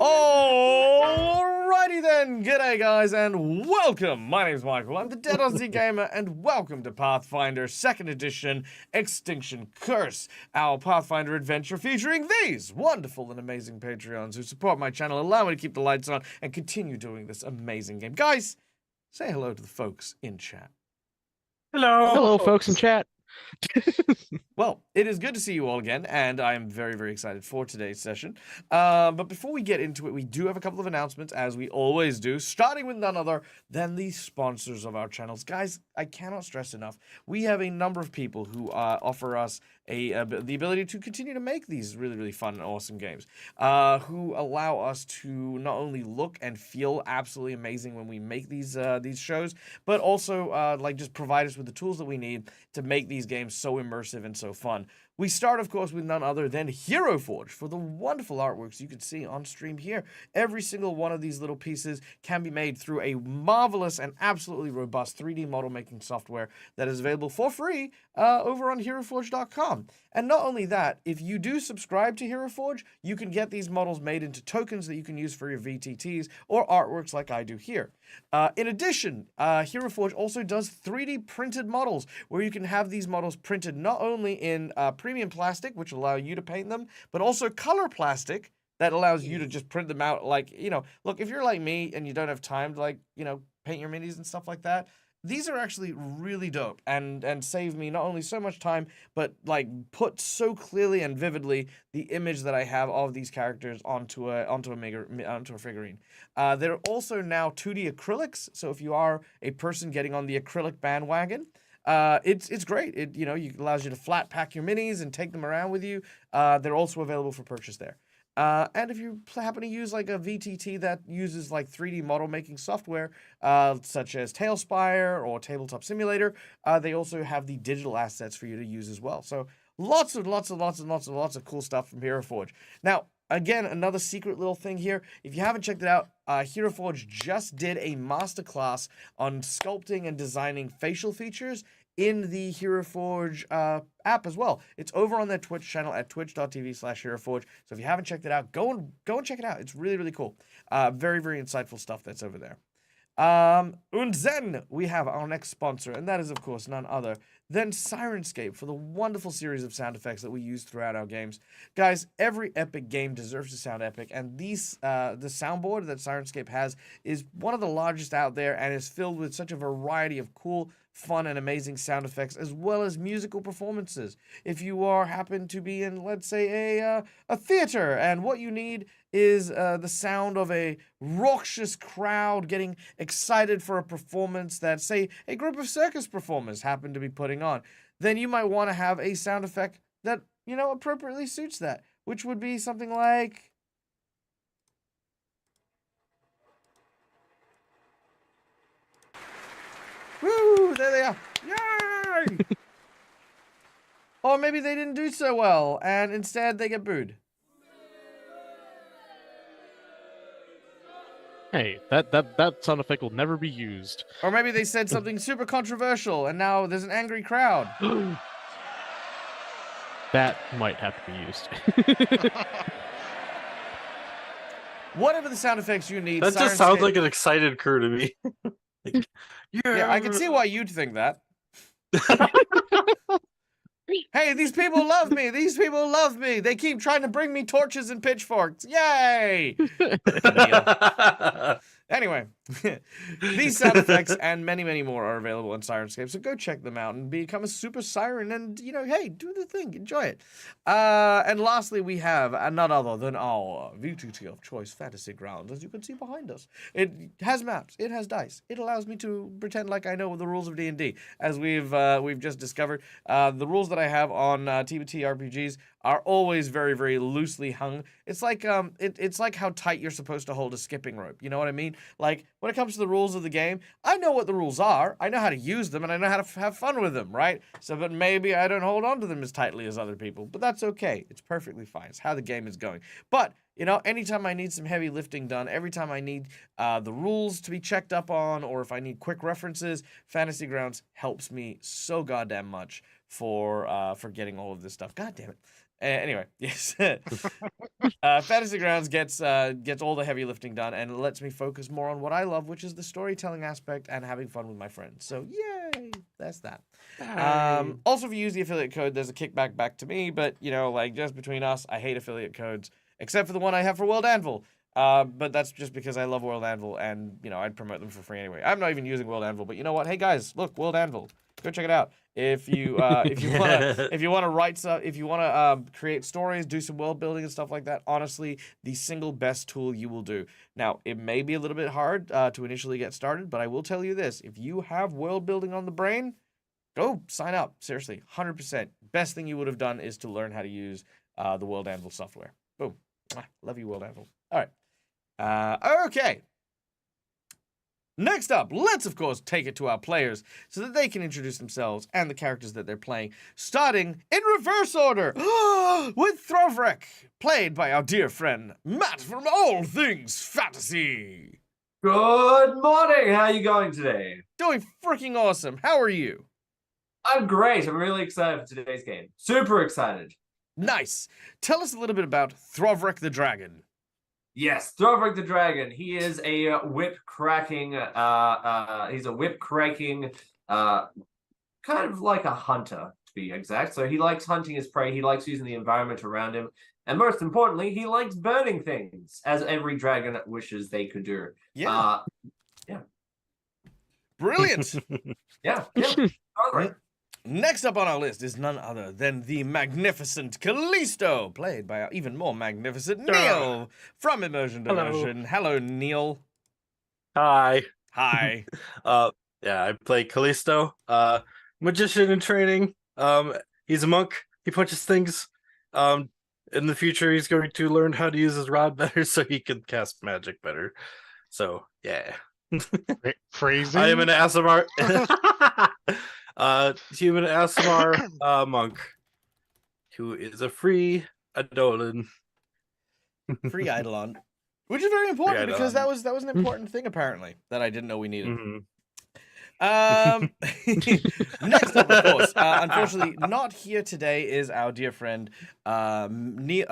Alrighty then, g'day guys and welcome! My name's Michael, I'm the Dead Aussie Gamer and welcome to Pathfinder 2nd Edition Extinction Curse, our Pathfinder adventure featuring these wonderful and amazing Patreons who support my channel, allow me to keep the lights on and continue doing this amazing game. Guys, say hello to the folks in chat. Hello! Hello folks in chat. Well, it is good to see you all again, and I am very, very excited for today's session. But before we get into it, we do have a couple of announcements, as we always do, starting with none other than the sponsors of our channels. Guys, I cannot stress enough, we have a number of people who offer us the ability to continue to make these really, really fun and awesome games, who allow us to not only look and feel absolutely amazing when we make these shows, but also like just provide us with the tools that we need to make these games so immersive and so fun. We start, of course, with none other than Hero Forge for the wonderful artworks you can see on stream here. Every single one of these little pieces can be made through a marvelous and absolutely robust 3D model making software that is available for free over on HeroForge.com. And not only that, if you do subscribe to Hero Forge, you can get these models made into tokens that you can use for your VTTs or artworks like I do here. In addition, Hero Forge also does 3D printed models where you can have these models printed not only in premium plastic, which will allow you to paint them, but also color plastic that allows you to just print them out. Like, you know, look, if you're like me and you don't have time to, like, you know, paint your minis and stuff like that, these are actually really dope and save me not only so much time, but like put so clearly and vividly the image that I have of these characters onto a figurine. There are also now 2D acrylics, so if you are a person getting on the acrylic bandwagon, it's great. It allows you to flat pack your minis and take them around with you. They're also available for purchase there. And if you happen to use like a VTT that uses like 3D model making software, such as Tailspire or Tabletop Simulator, they also have the digital assets for you to use as well. So lots of cool stuff from Hero Forge. Now, again, another secret little thing here. If you haven't checked it out, Hero Forge just did a masterclass on sculpting and designing facial features in the Hero Forge app as well. It's over on their Twitch channel at twitch.tv/HeroForge. So if you haven't checked it out, go and check it out. It's really, really cool. Very, very insightful stuff that's over there. And then we have our next sponsor, and that is, of course, none other than Syrinscape for the wonderful series of sound effects that we use throughout our games. Guys, every epic game deserves to sound epic, and the soundboard that Syrinscape has is one of the largest out there and is filled with such a variety of cool, fun, and amazing sound effects, as well as musical performances. If you happen to be in, let's say, a theater, and what you need is the sound of a raucous crowd getting excited for a performance that, say, a group of circus performers happen to be putting on, then you might want to have a sound effect that, you know, appropriately suits that, which would be something like... Woo! There they are! Yay! Or maybe they didn't do so well, and instead they get booed. Hey, that sound effect will never be used. Or maybe they said something super controversial, and now there's an angry crowd. That might have to be used. Whatever the sound effects you need. That just sounds like an excited crew to me. Like, yeah, I can see why you'd think that. Hey, these people love me. These people love me. They keep trying to bring me torches and pitchforks. Yay! Anyway, these sound effects and many, many more are available in Syrinscape, so go check them out and become a super siren and, you know, hey, do the thing. Enjoy it. And lastly, we have none other than our VTT of choice, Fantasy Grounds, as you can see behind us. It has maps. It has dice. It allows me to pretend like I know the rules of D&D. As we've just discovered, the rules that I have on TBT RPGs are always very, very loosely hung. It's like it's like how tight you're supposed to hold a skipping rope. You know what I mean? Like, when it comes to the rules of the game, I know what the rules are. I know how to use them, and I know how to have fun with them, right? So, but maybe I don't hold on to them as tightly as other people. But that's okay. It's perfectly fine. It's how the game is going. But, you know, anytime I need some heavy lifting done, every time I need the rules to be checked up on, or if I need quick references, Fantasy Grounds helps me so goddamn much for getting all of this stuff. God damn it. Anyway, yes. Fantasy Grounds gets all the heavy lifting done and lets me focus more on what I love, which is the storytelling aspect and having fun with my friends. So, yay! That's that. Also, if you use the affiliate code, there's a kickback back to me, but, you know, like, just between us, I hate affiliate codes, except for the one I have for World Anvil. But that's just because I love World Anvil, and, you know, I'd promote them for free anyway. I'm not even using World Anvil, but you know what? Hey, guys, look, World Anvil. Go check it out. If you want to create stories, do some world building and stuff like that, honestly, the single best tool you will do. Now, it may be a little bit hard to initially get started, but I will tell you this: if you have world building on the brain, go sign up. Seriously, 100%. Best thing you would have done is to learn how to use the World Anvil software. Boom. Mwah. Love you, World Anvil. All right. Okay. Next up, let's of course take it to our players so that they can introduce themselves and the characters that they're playing, starting in reverse order with Throvrik, played by our dear friend Matt from All Things Fantasy. Good morning. How are you going today? Doing freaking awesome. How are you? I'm great. I'm really excited for today's game. Super excited. Nice. Tell us a little bit about Throvrik the Dragon. Yes, Throvrik the Dragon. He is a whip-cracking, kind of like a hunter, to be exact. So he likes hunting his prey, he likes using the environment around him, and most importantly, he likes burning things, as every dragon wishes they could do. Yeah. Yeah. Brilliant. Yeah. Throvrik. Next up on our list is none other than the magnificent Callisto, played by our even more magnificent Neil from Immersion to Immersion. Hello, Neil. Hi. Hi. Yeah, I play Callisto, magician in training. He's a monk. He punches things. In the future, he's going to learn how to use his rod better so he can cast magic better. So, yeah. Phrasing? I am an ASMR. Human ASMR monk who is a free Adolan. Free Eidolon. Which is very important Free because Eidolon. that was an important thing apparently that I didn't know we needed. Mm-hmm. Next up, of course, unfortunately not here today is our dear friend Neil.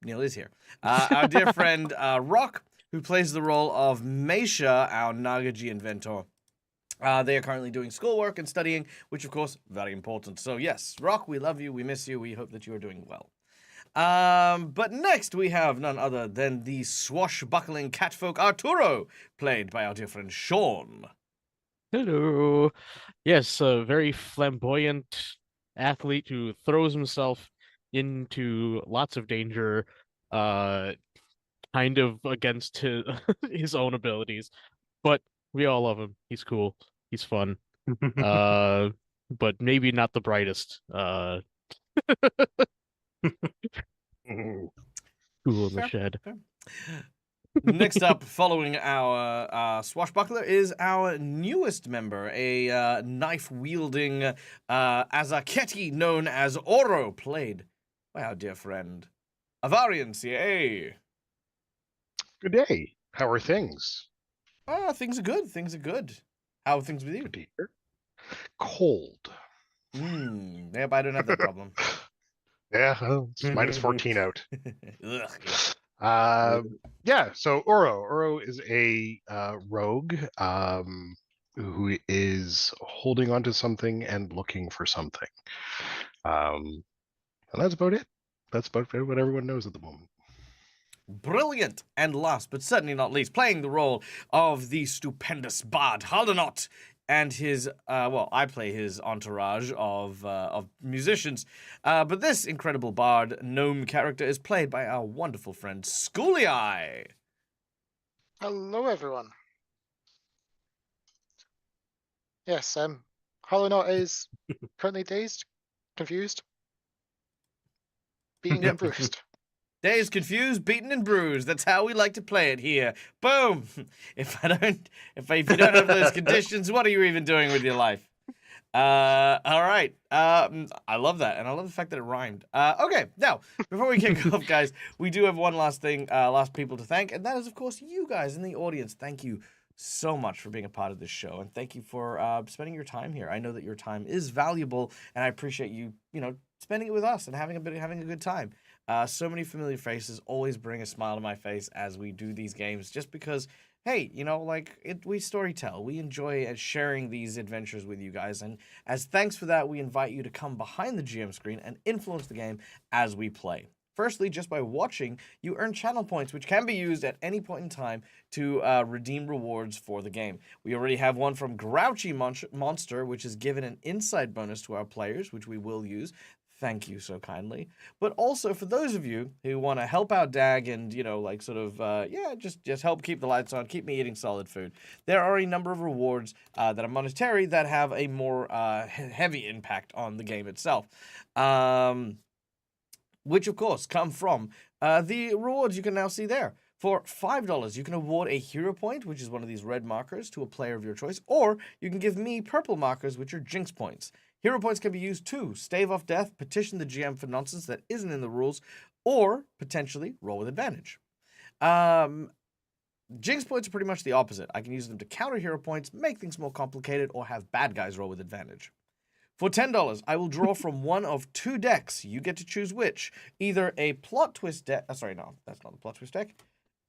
Neil is here. Our dear friend Rock, who plays the role of Meisha, our Nagaji inventor. They are currently doing schoolwork and studying, which of course, very important. So yes, Rock, we love you, we miss you, we hope that you are doing well. But next we have none other than the swashbuckling catfolk Arturo, played by our dear friend Sean. Hello. Yes, a very flamboyant athlete who throws himself into lots of danger, kind of against his own abilities. But we all love him. He's cool. He's fun. But maybe not the brightest. Cool in the shed. Fair. Next up, following our swashbuckler, is our newest member, a knife-wielding Azaketi known as Oro, played by our dear friend Avarian CA. Good day. How are things? Things are good. Things are good. How are things with you? Good to hear. Cold. Yeah, but I don't have that problem. Yeah, well, it's minus 14 out. Ugh. Yeah, so Oro. Oro is a rogue who is holding onto something and looking for something. And that's about it. That's about what everyone knows at the moment. Brilliant. And last but certainly not least, playing the role of the stupendous Bard Haldenot and his, I play his entourage of musicians. But this incredible Bard gnome character is played by our wonderful friend Schooly Eye. Hello, everyone. Yes, Haldenot is currently dazed, confused, beaten and bruised. Dazed, confused, beaten, and bruised. That's how we like to play it here. Boom. If you don't have those conditions, what are you even doing with your life? All right. I love that, and I love the fact that it rhymed. Okay, now before we kick off, guys, we do have one last thing, last people to thank, and that is, of course, you guys in the audience. Thank you so much for being a part of this show, and thank you for spending your time here. I know that your time is valuable, and I appreciate you, spending it with us and having a good time. So many familiar faces always bring a smile to my face as we do these games, just because, hey, we storytell. We enjoy sharing these adventures with you guys, and as thanks for that, we invite you to come behind the GM screen and influence the game as we play. Firstly, just by watching, you earn channel points, which can be used at any point in time to redeem rewards for the game. We already have one from Grouchy Monster, which is given an insight bonus to our players, which we will use. thank you so kindly. But also for those of you who want to help out Dag and, just help keep the lights on, keep me eating solid food, there are a number of rewards that are monetary that have a more heavy impact on the game itself. Which, of course, come from the rewards you can now see there. For $5, you can award a hero point, which is one of these red markers, to a player of your choice, or you can give me purple markers, which are jinx points. Hero points can be used to stave off death, petition the GM for nonsense that isn't in the rules, or potentially roll with advantage. Jinx points are pretty much the opposite. I can use them to counter hero points, make things more complicated, or have bad guys roll with advantage. For $10, I will draw from one of 2 decks. You get to choose which. Either a plot twist deck. Sorry, no, that's not the plot twist deck.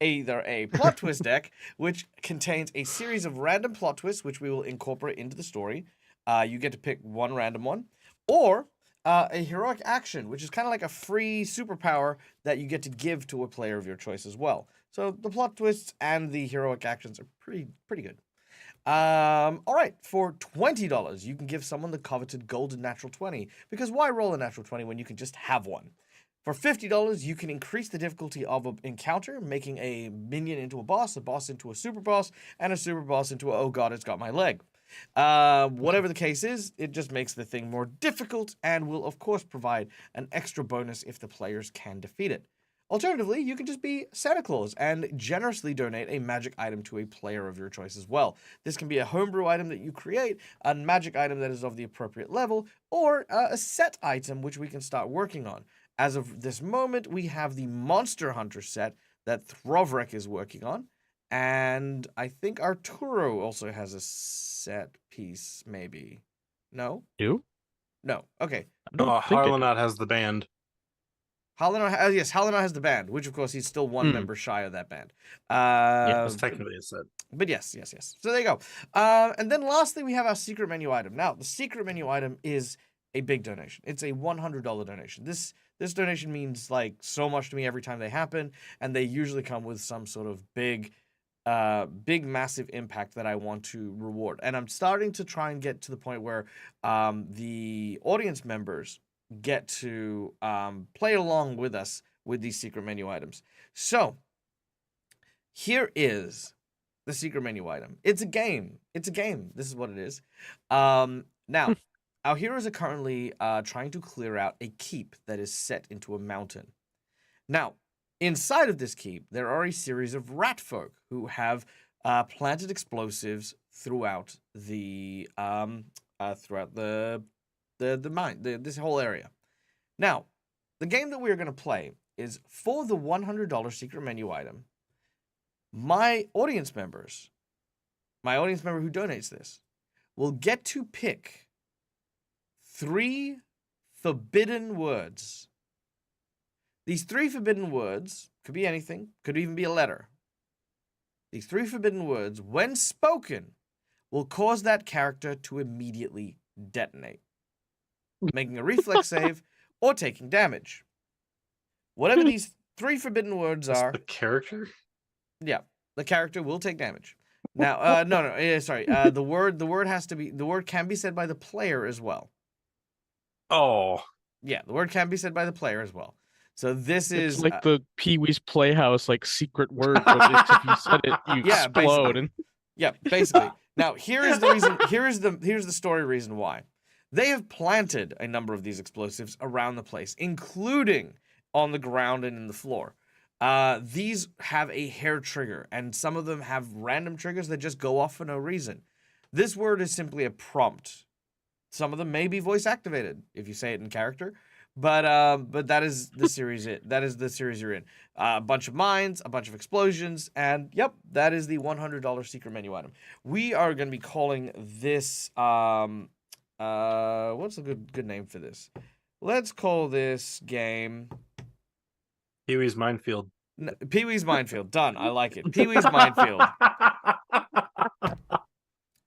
Either a plot twist deck, which contains a series of random plot twists, which we will incorporate into the story. You get to pick one random one. Or a heroic action, which is kind of like a free superpower that you get to give to a player of your choice as well. So the plot twists and the heroic actions are pretty good. All right, for $20, you can give someone the coveted golden natural 20, because why roll a natural 20 when you can just have one? For $50, you can increase the difficulty of an encounter, making a minion into a boss into a super boss, and a super boss into a, oh god, it's got my leg. Whatever the case is, it just makes the thing more difficult and will, of course, provide an extra bonus if the players can defeat it. Alternatively, you can just be Santa Claus and generously donate a magic item to a player of your choice as well. This can be a homebrew item that you create, a magic item that is of the appropriate level, or a set item which we can start working on. As of this moment, we have the Monster Hunter set that Throvrek is working on, and I think Arturo also has a set piece, maybe. No? Do? No. Okay. I don't think I do. Harlanot has the band. Yes, Hallinor has the band, which of course he's still one member shy of that band. That's technically a set. But yes. So there you go. And then lastly, we have our secret menu item. Now, the secret menu item is a big donation. It's a $100 donation. This donation means like so much to me every time they happen, and they usually come with some sort of big massive impact that I want to reward. And I'm starting to try and get to the point where the audience members get to play along with us with these secret menu items. So here is the secret menu item. It's a game. This is what it is. Now, our heroes are currently trying to clear out a keep that is set into a mountain. Now, inside of this keep, there are a series of rat folk who have planted explosives throughout the mine, this whole area. Now, the game that we're going to play is for the $100 secret menu item. My audience member who donates this, will get to pick 3 forbidden words. These 3 forbidden words could be anything, could even be a letter. These 3 forbidden words, when spoken, will cause that character to immediately detonate, making a reflex save or taking damage. Whatever these 3 forbidden words are, The character? yeah, the character will take damage. Now, the word can be said by the player as well. Oh. Yeah, the word can be said by the player as well. So this It's is like the Pee-wee's Playhouse, like secret word, but it's, if you said it, you explode. And yeah, basically. Now here is the reason. Here's the story reason why. They have planted a number of these explosives around the place, including on the ground and in the floor. These have a hair trigger, and some of them have random triggers that just go off for no reason. This word is simply a prompt. Some of them may be voice activated if you say it in character, but that is the series. That is the series you're in. A bunch of mines, a bunch of explosions, and yep, that is the $100 secret menu item. We are going to be calling this what's a good name for this? Let's call this game Pee-wee's Minefield. Pee-wee's Minefield. Done. I like it. Pee-wee's Minefield.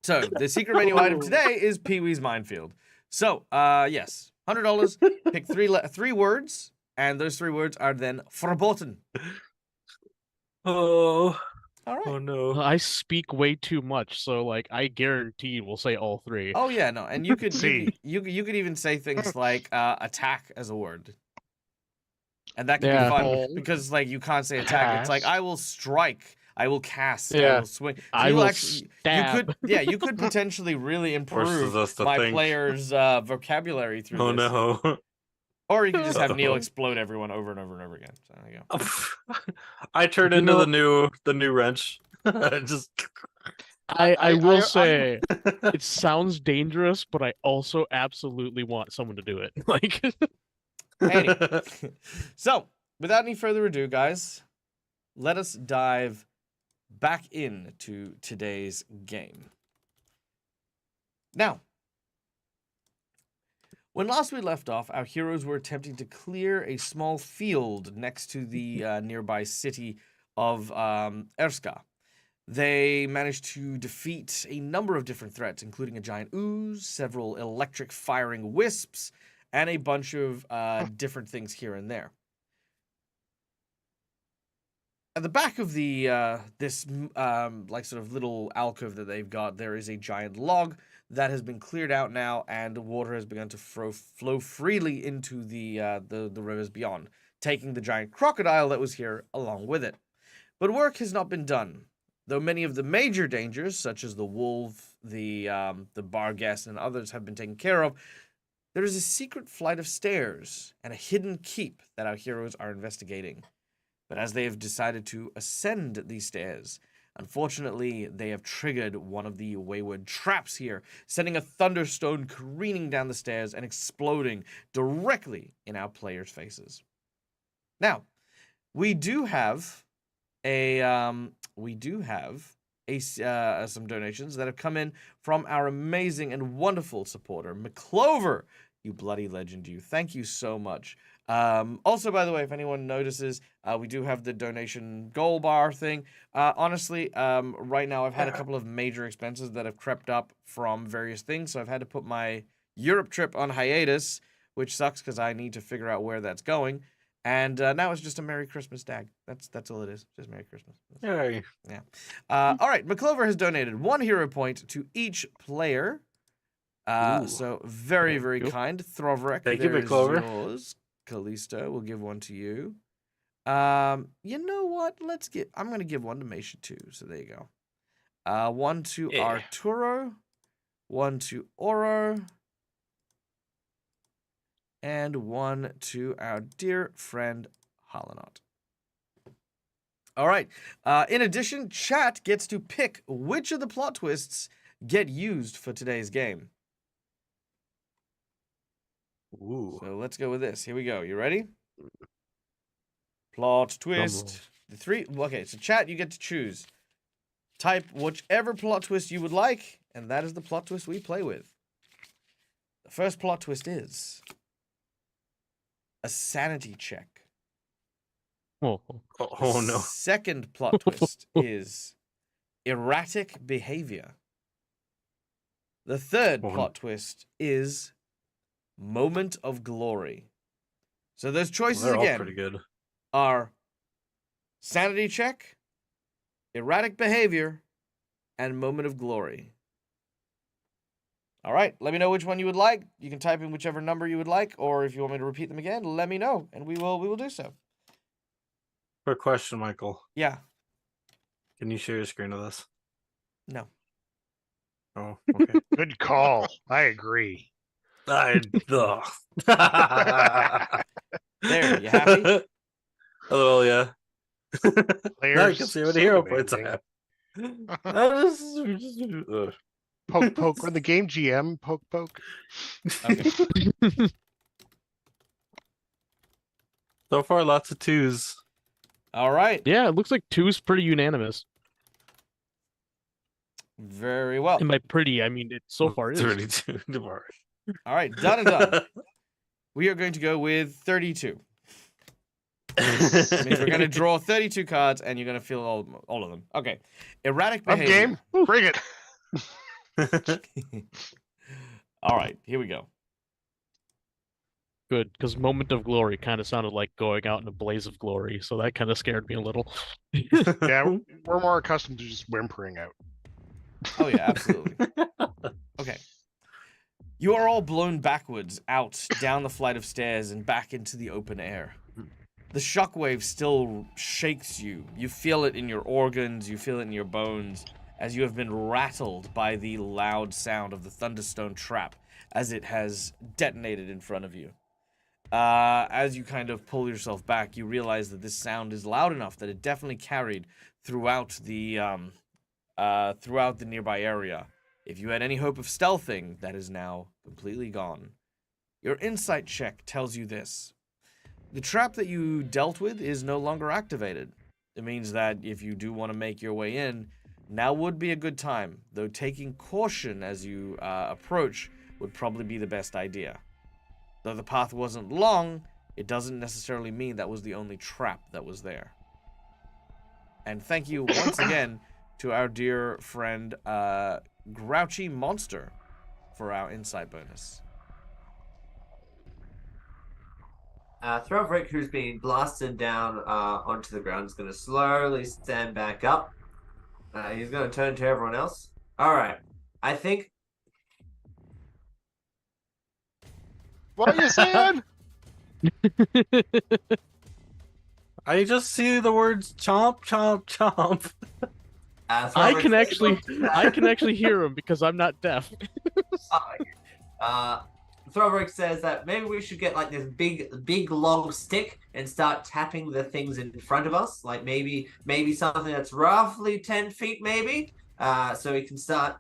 So the secret menu item today is Pee-wee's Minefield. So yes, $100. Pick 3 words, and those 3 words are then verboten. Oh. All right. Oh no. I speak way too much, so like I guarantee we'll say all three. Oh yeah, no, and you could See. you could even say things like attack as a word, and that can be Yeah. fun Hold, because like you can't say attack. It's like cast. I will strike, I will cast, I Yeah. will swing. So I you will actually stab. you could potentially really Forces improve us to my think. players' vocabulary through Oh this. no. Or you could just have Neil Uh-oh. explode everyone over and over and over again. So there you go. I turned You into know- the new wrench. Just I will say it sounds dangerous, but I also absolutely want someone to do it. Like Anyway. So, without any further ado, guys, let us dive back into today's game. Now, when last we left off, our heroes were attempting to clear a small field next to the nearby city of Erska. They managed to defeat a number of different threats, including a giant ooze, several electric firing wisps, and a bunch of different things here and there. At the back of the this like sort of little alcove that they've got, there is a giant log that has been cleared out now, and water has begun to flow freely into the rivers beyond, taking the giant crocodile that was here along with it. But work has not been done, though many of the major dangers, such as the wolf, the barghest, and others, have been taken care of. There is a secret flight of stairs and a hidden keep that our heroes are investigating. But as they have decided to ascend these stairs, unfortunately, they have triggered one of the wayward traps here, sending a thunderstone careening down the stairs and exploding directly in our players' faces. Now, we do have some donations that have come in from our amazing and wonderful supporter, McClover. You bloody legend, you. Thank you so much. Also, by the way, if anyone notices, we do have the donation goal bar thing. Honestly, right now I've had a couple of major expenses that have crept up from various things, so I've had to put my Europe trip on hiatus, which sucks because I need to figure out where that's going. And now it's just a Merry Christmas tag. That's all it is. Just Merry Christmas. Yay. Yeah. All right. McClover has donated 1 hero point to each player. Ooh. So very, very Cool. kind. Throvrek, Thank you, there's McClover. yours. Callisto, we'll give 1 to you. You know what? I'm gonna give 1 to Mesha too. So there you go. 1 to Yeah. Arturo, 1 to Oro, and 1 to our dear friend Halanot. All right. In addition, chat gets to pick which of the plot twists get used for today's game. Ooh. So let's go with this. Here we go. You ready? Plot twist. The 3. Okay, so chat, you get to choose. Type whichever plot twist you would like, and that is the plot twist we play with. The first plot twist is a sanity check. oh, Oh The no. second plot twist is erratic behavior. The third Oh, no. plot twist is moment of glory. So those choices They're all again pretty good. are sanity check, erratic behavior, and moment of glory. All right, let me know which one you would like. You can type in whichever number you would like, or if you want me to repeat them again, let me know, and we will do so. Quick question, Michael. Yeah. Can you share your screen with us? No. Oh, okay. Good call. I agree. Ugh. There, you happy? Oh, yeah. Now you Players, can see how many hero so points I amazing. have. Ugh. Poke, poke. When the game GM, poke, poke. Okay. So far, lots of 2s. All right. yeah, it looks like 2's pretty unanimous. Very well. And by pretty, I mean it so far is. 32 tomorrow. All right, done and done. We are going to go with 32. That means we're going to draw 32 cards, and you're going to feel all of them. Okay. Erratic I'm behavior. game. Bring it. All right, here we go. Good, because moment of glory kind of sounded like going out in a blaze of glory, so that kind of scared me a little. Yeah, we're more accustomed to just whimpering out. Oh yeah, absolutely. Okay. You are all blown backwards out down the flight of stairs and back into the open air. The shockwave still shakes you. You feel it in your organs, you feel it in your bones, as you have been rattled by the loud sound of the Thunderstone trap as it has detonated in front of you. As you kind of pull yourself back, you realize that this sound is loud enough that it definitely carried throughout the nearby area. If you had any hope of stealthing, that is now completely gone. Your insight check tells you this. The trap that you dealt with is no longer activated. It means that if you do want to make your way in, now would be a good time, though taking caution as you approach would probably be the best idea. Though the path wasn't long, it doesn't necessarily mean that was the only trap that was there. And thank you once again to our dear friend Grouchy Monster for our insight bonus. Throvrick, who's been blasted down onto the ground, is going to slowly stand back up. He's going to turn to everyone else. All right, I think. What are you saying? I just see the words chomp, chomp, chomp. I can actually hear him because I'm not deaf. Throvrick says that maybe we should get like this big long stick and start tapping the things in front of us, like maybe something that's roughly 10 feet, maybe, so we can start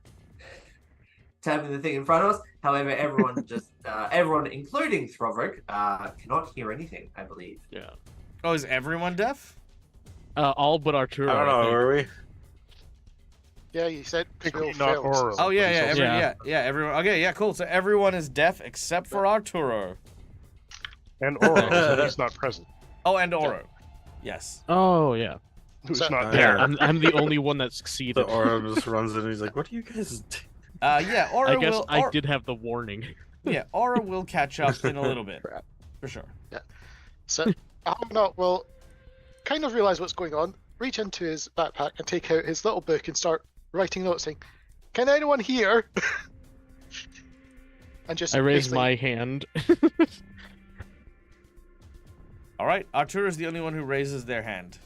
tapping the thing in front of us. However, everyone, including Throvrick, cannot hear anything, I believe. Yeah. Oh, is everyone deaf? All but Arturo. I don't know, are we? Yeah, you said Technically Phil not failed. oral. Oh yeah, Yeah. everyone. Okay, yeah, cool. So everyone is deaf except for Arturo. And Oro, so he's not present. Oh, and Oro. Yes. Oh yeah. Who's So- not Yeah. there. I'm the only one that The succeeded. aura just runs in and he's like, what are you guys doing? Yeah, Oro I guess will. I did have the warning. Yeah, Oro will catch up in a little bit, for sure. So Harmonic will kind of realize what's going on, reach into his backpack and take out his little book and start writing notes saying, "Can anyone hear?" And just I raised basically- my hand. All right, Arturo is the only one who raises their hand.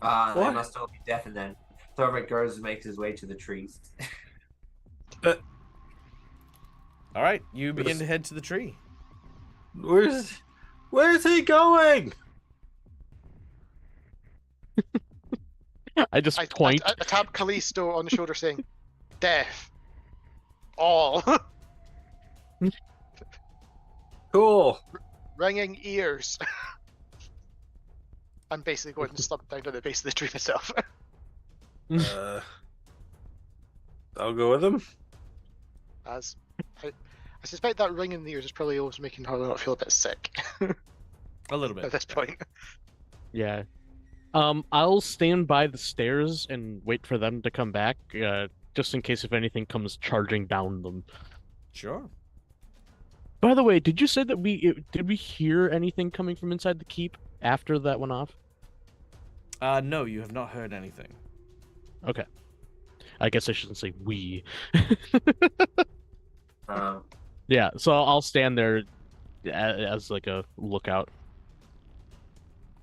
They What? must all be deaf, and then Throvrick goes and makes his way to the trees. All right, you begin to head to the tree. Where's he going? I just I point. I tap Callisto on the shoulder saying, "Deaf. All. Cool. Ringing ears." I'm basically going to slump down to the base of the tree myself. I'll go with him. As I suspect that ring in the ears is probably always making Harlow feel a bit sick A little at bit. this point. Yeah. I'll stand by the stairs and wait for them to come back, just in case if anything comes charging down them. Sure. By the way, did you say that did we hear anything coming from inside the keep after that went off? No, you have not heard anything. Okay. I guess I shouldn't say we. Yeah, so I'll stand there as like a lookout.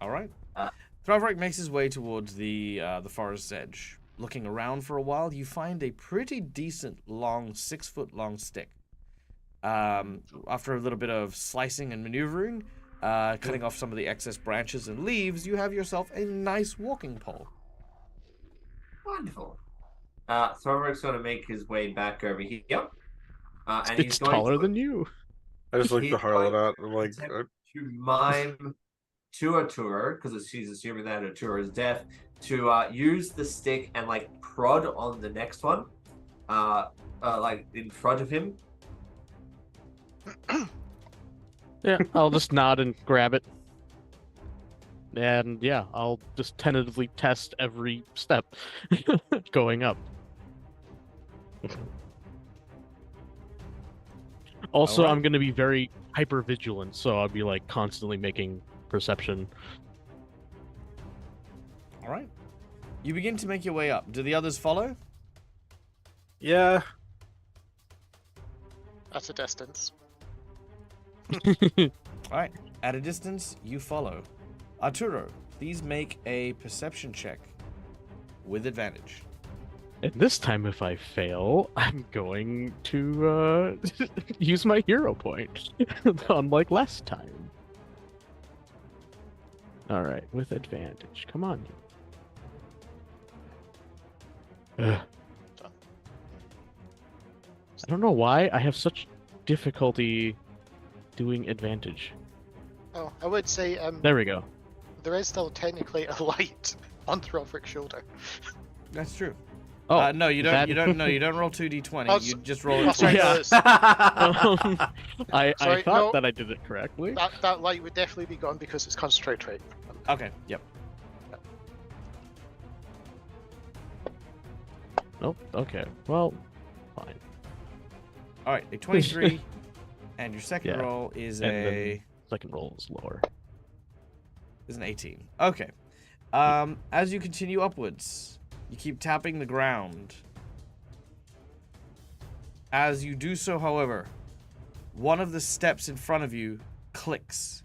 All right. Uh, Throvrick makes his way towards the forest's edge. Looking around for a while, you find a pretty decent long, 6-foot-long stick. After a little bit of slicing and maneuvering, cutting off some of the excess branches and leaves, you have yourself a nice walking pole. Wonderful. Throvrick's going to make his way back over here. And he's It's going taller to than you. I just looked He's the Harlan going out. I'm like, to mime to Arturo, because she's assuming that Arturo is deaf, to use the stick and like prod on the next one, like in front of him. Yeah, I'll just nod and grab it. And yeah, I'll just tentatively test every step going up. Also, Alright. I'm going to be very hyper vigilant, so I'll be like constantly making perception. All right. You begin to make your way up. Do the others follow? Yeah. At a distance. All right. At a distance, you follow. Arturo, please make a perception check with advantage. And this time, if I fail, I'm going to use my hero point, unlike last time. All right, with advantage. Come on. Ugh. I don't know why I have such difficulty doing advantage. Oh, I would say There we go. there is still technically a light on Throvrick's shoulder. That's true. Oh, No, you don't. that- You don't. No, you don't roll 2d20. Oh, You just roll Oh, it sorry, twice. no, I Sorry, thought no. that I did it correctly. that light would definitely be gone because it's concentrate trait. Okay. Yep. Nope. Okay. Well, fine. All right. A 23, and your second Yeah. roll is And a Second roll is lower. is an 18. Okay. As you continue upwards, you keep tapping the ground. As you do so, however, one of the steps in front of you clicks,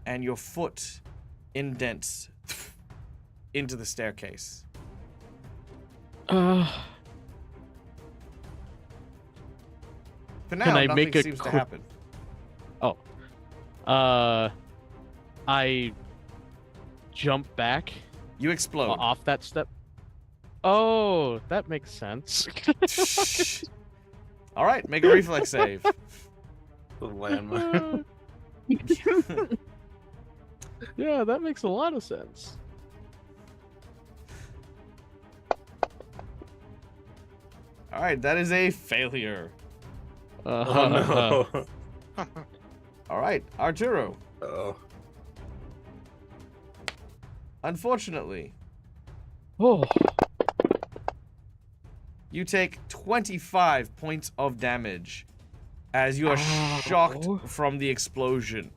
and your foot indents into the staircase. Uh, For now, Can I nothing make a seems to quick- happen. I jump back You explode. off that step. Oh, that makes sense. All right, make a reflex save. The landmine. Yeah, that makes a lot of sense. All right, that is a failure. Oh no. All right, Arturo. Oh. Unfortunately, Oh, you take 25 points of damage as you are shocked Ow. from the explosion.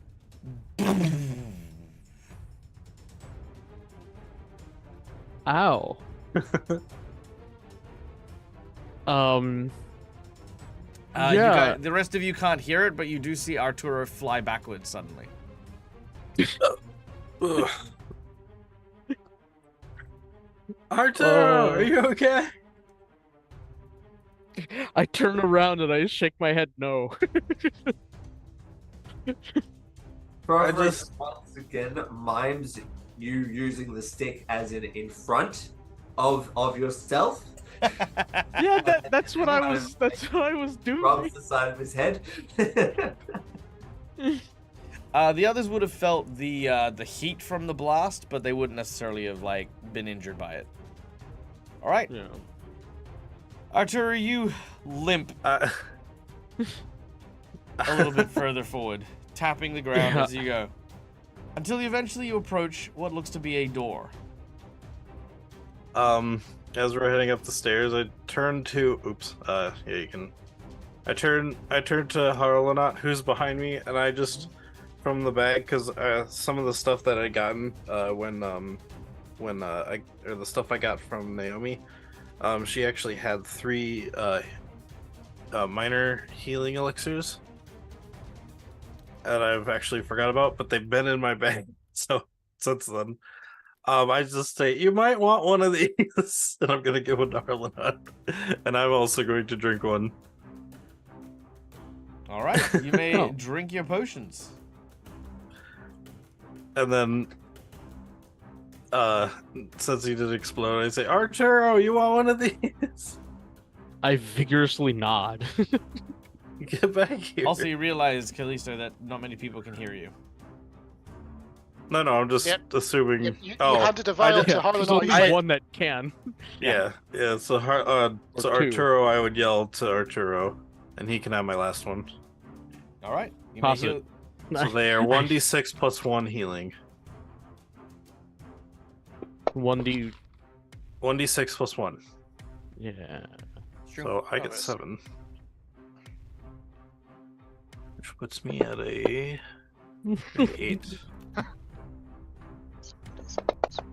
ow. You Yeah. the rest of you can't hear it, but you do see Arturo fly backwards suddenly. Ugh. Arturo, are you okay? I turn around and I shake my head no. Throvrick just- once again mimes you using the stick as in front of yourself. Yeah, that's what I was doing. Rubs the side of his head. The others would have felt the heat from the blast, but they wouldn't necessarily have like been injured by it. All right, Yeah. Arturo, you limp Uh, a little bit further forward, tapping the ground Yeah. as you go, until eventually you approach what looks to be a door. As we're heading up the stairs, I turn to. Oops. Yeah, you can. I turn to Harlanot, who's behind me, and I just from the bag because some of the stuff that I gotten when the stuff I got from Naomi, she actually had 3 minor healing elixirs, and I've actually forgot about, but they've been in my bag so since then. I just say you might want one of these, and I'm gonna give one to Harlanot, and I'm also going to drink one. All right, you may Oh. drink your potions. And then, since he did explode, I say, Arturo, you want one of these? I vigorously nod. Get back here. Also, you realize, Callisto, that not many people can hear you. No, I'm just Yep. assuming. You oh, handed a vial I to did- There's Harlanot. only I- one that can. yeah. So, Or so two. Arturo, I would yell to Arturo, and he can have my last one. All right, you Toss may it. heal. So they are 1d6 plus 1 healing. 1D. 1d6 plus 1. Yeah. So I get Nice. 7. which puts me at a 8.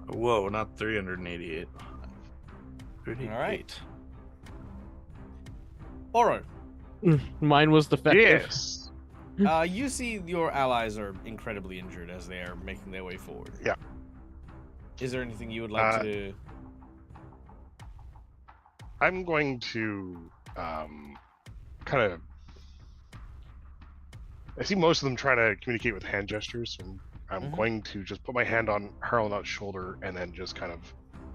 Whoa, not 388. 38. All right. Oro, Mine was defective. Yes. you see your allies are incredibly injured as they are making their way forward. Yeah. Is there anything you would like to... I'm going to kind of. I see most of them trying to communicate with hand gestures, and I'm going to just put my hand on Harlanot's shoulder and then just kind of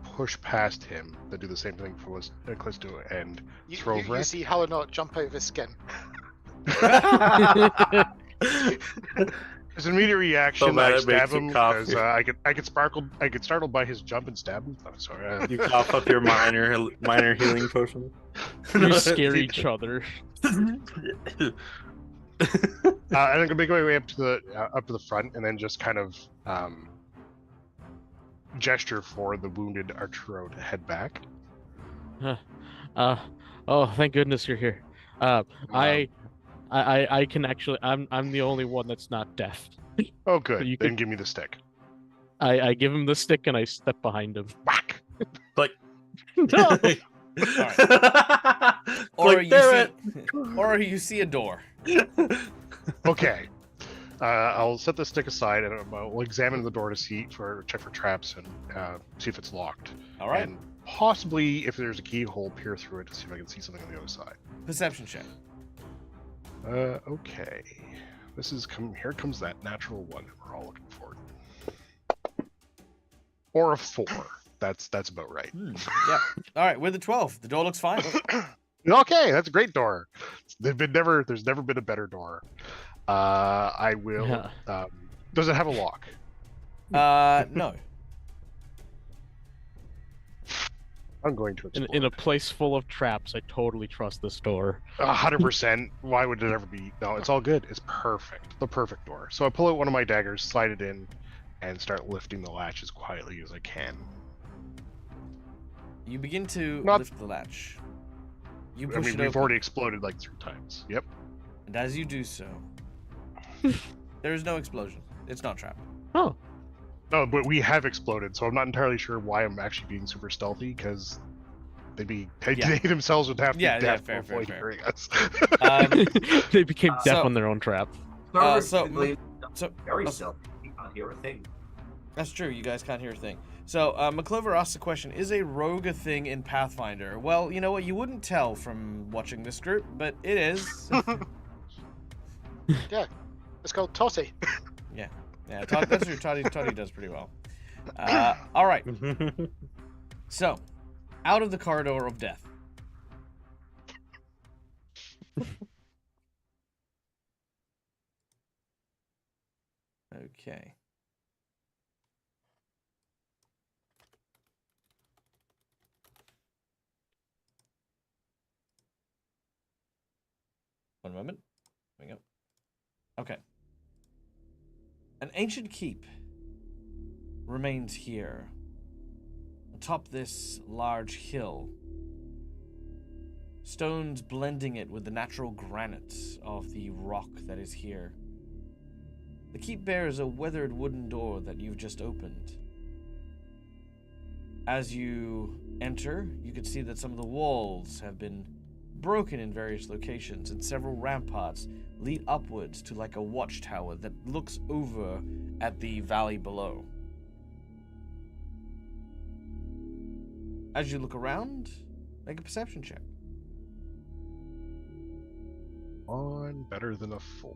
push past him to do the same thing for Callisto and throw You see Harlanot jump out of his skin. As an immediate reaction, that I it stab makes you him cough. because I get startled by his jump and stab him. Oh, sorry. You cough up your minor healing potion. You scare each other. And I'm gonna make my way up to the front, and then just kind of gesture for the wounded Arturo to head back. Oh, thank goodness you're here. I can actually. I'm the only one that's not deaf. Oh, good. You Then can- give me the stick. I give him the stick and I step behind him. Whack. Like, No! Or you see a door. Okay. I'll set the stick aside and we'll examine the door to check for traps and see if it's locked. All right. And possibly, if there's a keyhole, peer through it to see if I can see something on the other side. Perception check. Okay. Here comes that natural one that we're all looking for. Or a 4. That's about right. Yeah. All right. With the 12, the door looks fine. Okay, that's a great door. There's never been a better door. I will. Yeah. Does it have a lock? No. I'm going to explore. In a place full of traps, I totally trust this door. 100%. Why would it ever be? No, it's all good. It's perfect. The perfect door. So I pull out one of my daggers, slide it in, and start lifting the latch as quietly as I can. You begin to Not- lift the latch. You I push mean, it we've open, already exploded like 3 times. Yep. and as you do so, there is no explosion. It's not trapped. Oh, No, but we have exploded, so I'm not entirely sure why I'm actually being super stealthy, because they themselves would have to Yeah, be deaf fair, before fair. hearing us. they became deaf so- on their own trap. so- Very uh, stealthy. You can't hear a thing. That's true. You guys can't hear a thing. So, McClover asks the question, is a rogue a thing in Pathfinder? Well, you know what? You wouldn't tell from watching this group, but it is. It's called Totty. Yeah, that's true. Toddy does pretty well. All right. So, out of the corridor of death. Okay. One moment. Coming up. Okay. An ancient keep remains here, atop this large hill. Stones blending it with the natural granite of the rock that is here. The keep bears a weathered wooden door that you've just opened. As you enter, you can see that some of the walls have been broken in various locations, and several ramparts lead upwards to like a watchtower that looks over at the valley below. As you look around, make a perception check. On better than a 4.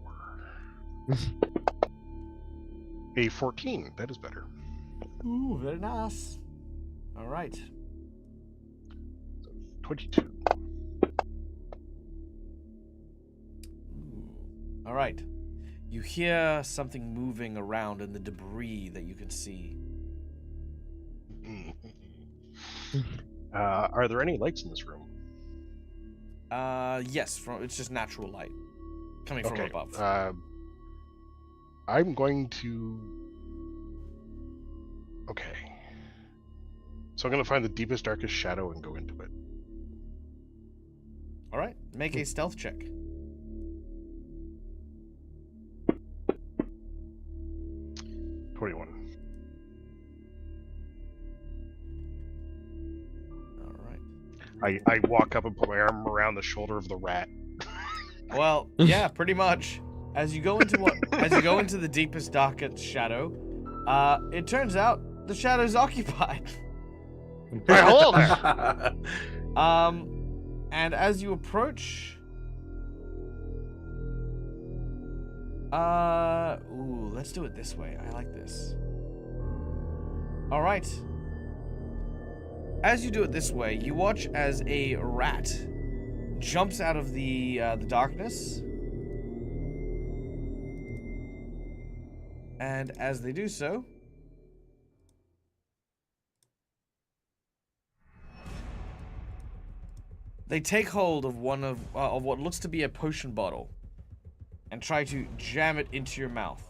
A 14. That is better. Ooh, very nice. All right. 22. Ooh. All right. You hear something moving around in the debris that you can see. Are there any lights in this room? Yes, it's just natural light coming from Okay. above. I'm going to. Okay. So I'm going to find the deepest, darkest shadow and go into it. All right, make a stealth check. 21. All right. I walk up and put my arm around the shoulder of the rat. Well, yeah, pretty much. As you go into the deepest, darkest shadow, it turns out the shadow's occupied. Hey, hello there! And as you approach, ooh, let's do it this way. I like this. All right. As you do it this way, you watch as a rat jumps out of the darkness, and as they do so, they take hold of one of what looks to be a potion bottle and try to jam it into your mouth.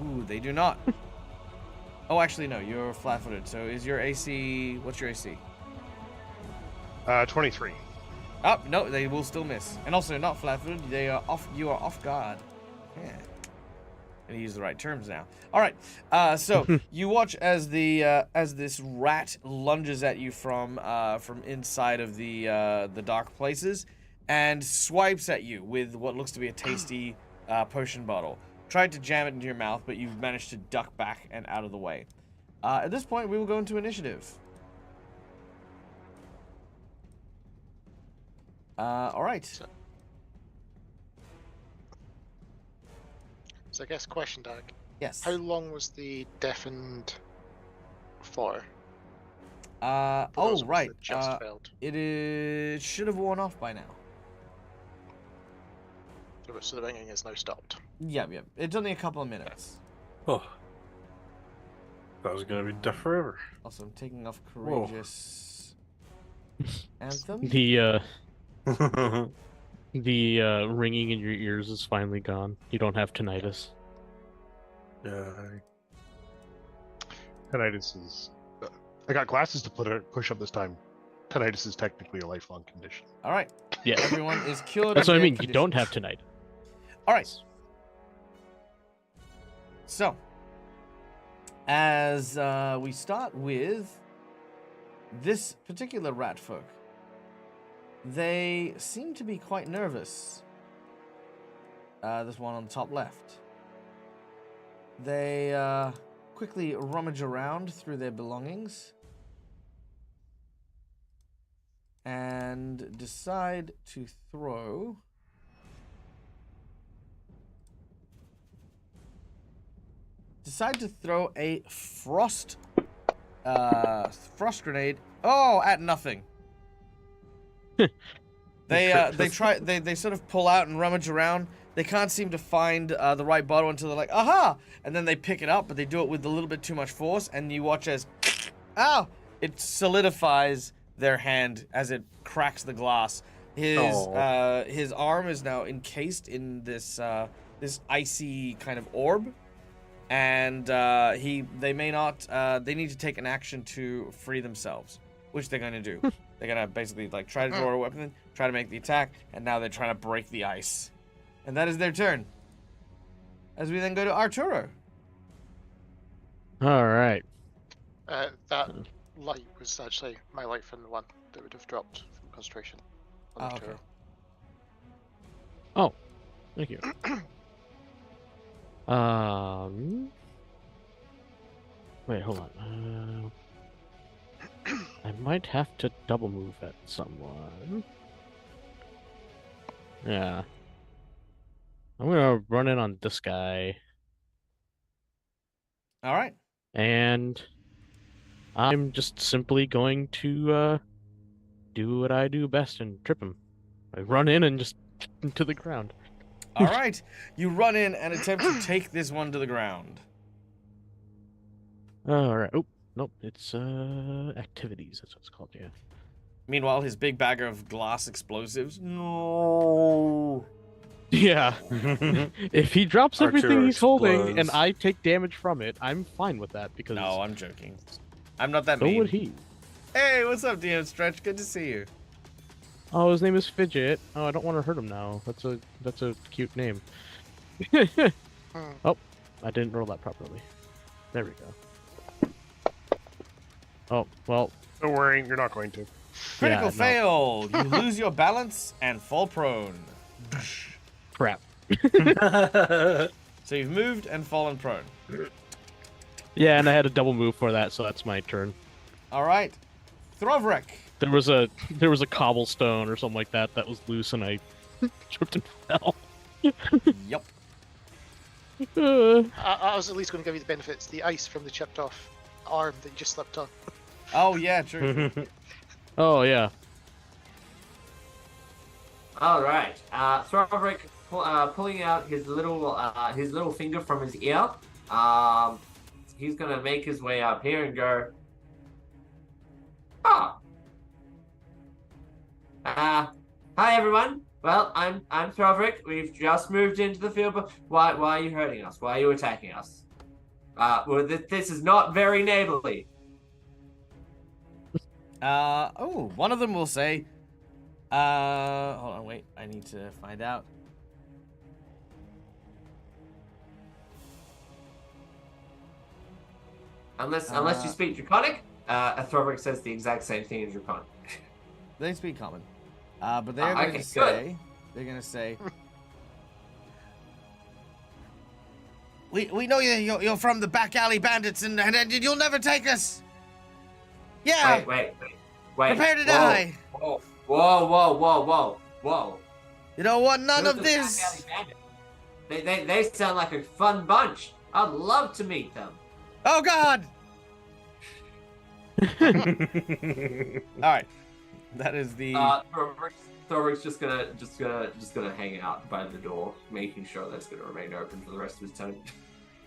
Ooh, they do not. Oh, actually, no, you're flat-footed. So is your AC... What's your AC? 23. Oh, no, they will still miss. And also, not flat-footed. They are off. You are off guard. Yeah. Gonna use the right terms now. All right. So you watch as this rat lunges at you from inside of the dark places, and swipes at you with what looks to be a tasty potion bottle. Tried to jam it into your mouth, but you've managed to duck back and out of the way. At this point, we will go into initiative. All right. So I guess question, Doug. Yes. How long was the deafened for? For Oh, those ones right. that just failed. It should have worn off by now. So the ringing is now stopped. Yep. It's only a couple of minutes. Oh. That was gonna be deaf forever. Also, I'm taking off Courageous Anthem. The ringing in your ears is finally gone. You don't have tinnitus. Yeah. Tinnitus is... I got glasses to push up this time. Tinnitus is technically a lifelong condition. All right. Yeah. Everyone is cured. That's of what I their mean. You don't have conditions. tinnitus. All right. So, as we start with this particular rat folk, they seem to be quite nervous. This one on the top left. They quickly rummage around through their belongings and decide to throw a frost grenade. Oh, at nothing. They sort of pull out and rummage around. They can't seem to find the right bottle until they're like, aha! And then they pick it up, but they do it with a little bit too much force, and you watch as, ow! It solidifies their hand as it cracks the glass. His arm is now encased in this icy kind of orb, and they need to take an action to free themselves, which they're going to do. They're going to basically try to draw a weapon, try to make the attack, and now they're trying to break the ice. And that is their turn. As we then go to Arturo. All right. That light was actually my life and the one that would have dropped from concentration. On Okay. Oh, thank you. Wait, hold on. I might have to double move at someone. Yeah. I'm gonna run in on this guy. All right. And I'm just simply going to do what I do best and trip him. I run in and just into the ground. All right. You run in and attempt to take this one to the ground. All right. Oh, nope. It's activities. That's what it's called. Yeah. Meanwhile, his big bag of glass explosives. No. Yeah. If he drops everything Arturo he's holding and explodes. I take damage from it, I'm fine with that because No, I'm joking. I'm not that so mean. would he. Hey, what's up, DM Stretch? Good to see you. Oh, his name is Fidget. Oh, I don't want to hurt him now. That's a cute name. Oh, I didn't roll that properly. There we go. Oh, well. Don't worry, you're not going to. Critical no. fail. You lose your balance and fall prone. Crap. So you've moved and fallen prone. Yeah, and I had a double move for that, so that's my turn. All right, Throvric. There was a cobblestone or something like that was loose, and I tripped and fell. Yup. I was at least going to give you the benefits. The ice from the chipped off arm that you just slipped on. Oh yeah, true. Oh yeah. All right. Throvric pulling out his little finger from his ear. He's gonna make his way up here and go. Oh. Hi everyone. Well, I'm Throvric. We've just moved into the field, but why are you hurting us? Why are you attacking us? Well, this is not very neighborly. One of them will say, hold on, wait, I need to find out. Unless you speak Draconic, Throvric says the exact same thing as Draconic. They speak common. But they're going to say, we know you're from the back alley bandits and you'll never take us. Yeah. Wait. Prepare to die. Whoa. You don't want none Those of are this. back alley bandits. They sound like a fun bunch. I'd love to meet them. Oh God. All right. That is the. Thoric's just gonna hang out by the door, making sure that's gonna remain open for the rest of his turn.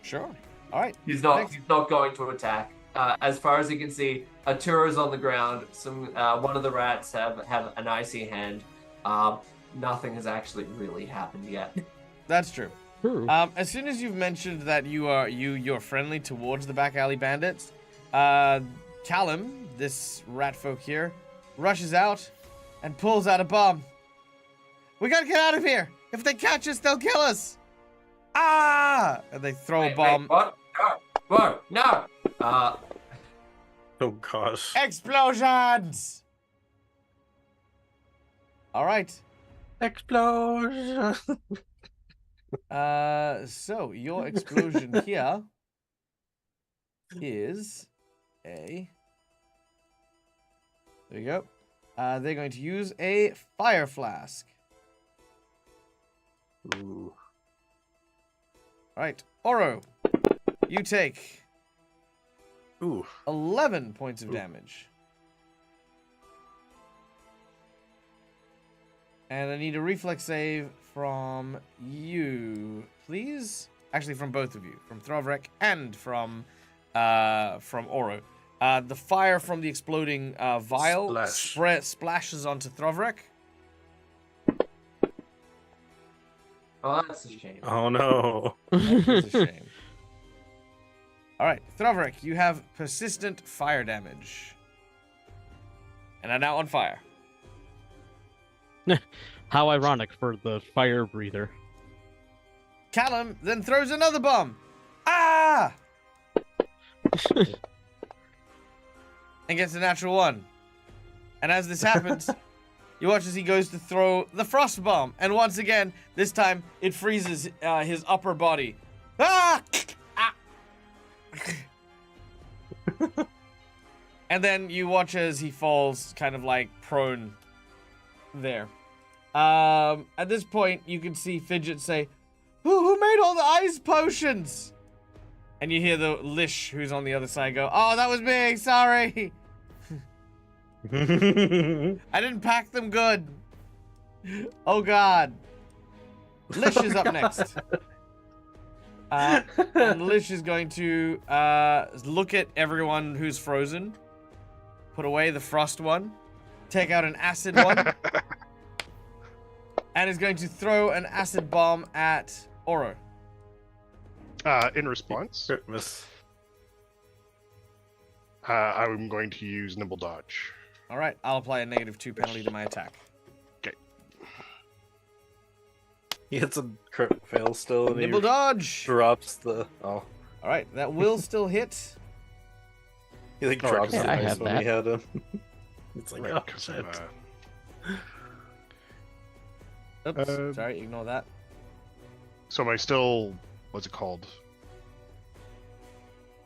Sure. All right. He's not Thanks. he's not going to attack. As far as you can see, Atura's on the ground. One of the rats have an icy hand. Nothing has actually really happened yet. That's true. True. As soon as you've mentioned that you're friendly towards the back alley bandits, Callum, this rat folk here, rushes out and pulls out a bomb. We gotta get out of here. If they catch us, they'll kill us. Ah! And they throw a bomb. What? Whoa! No! Oh gosh. Explosions! All right. Explosion. So your explosion here is a. There you go. They're going to use a fire flask. Ooh. All right, Oro, you take Ooh. 11 points of damage. And I need a reflex save from you, please. Actually, from both of you, from Throvric and from Oro. The fire from the exploding vial splashes onto Throvric. Oh, that's a shame. Oh no. That is a shame. All right, Throvric, you have persistent fire damage, and are now on fire. How ironic for the fire breather. Callum then throws another bomb. Ah! And gets a natural one. And as this happens, you watch as he goes to throw the frost bomb. And once again, this time it freezes his upper body. Ah! Ah! And then you watch as he falls kind of like prone there. At this point, you can see Fidget say, Who made all the ice potions? And you hear the Lish, who's on the other side, go, Oh, that was me, sorry. I didn't pack them good. Oh, God. Lish is up next. And Lish is going to look at everyone who's frozen, put away the frost one, take out an acid one, and is going to throw an acid bomb at Oro. In response, Miss. I'm going to use Nimble Dodge. All right, I'll apply a -2 penalty to my attack. He hits a crit fail still, and Nimble he dodge. drops the. Oh, All right, that will still hit. he like Oh, drops yeah, the I dice had when he had him. It's like, Right, oh 'cause shit. of, Oops, sorry, ignore that. so am I still, what's it called?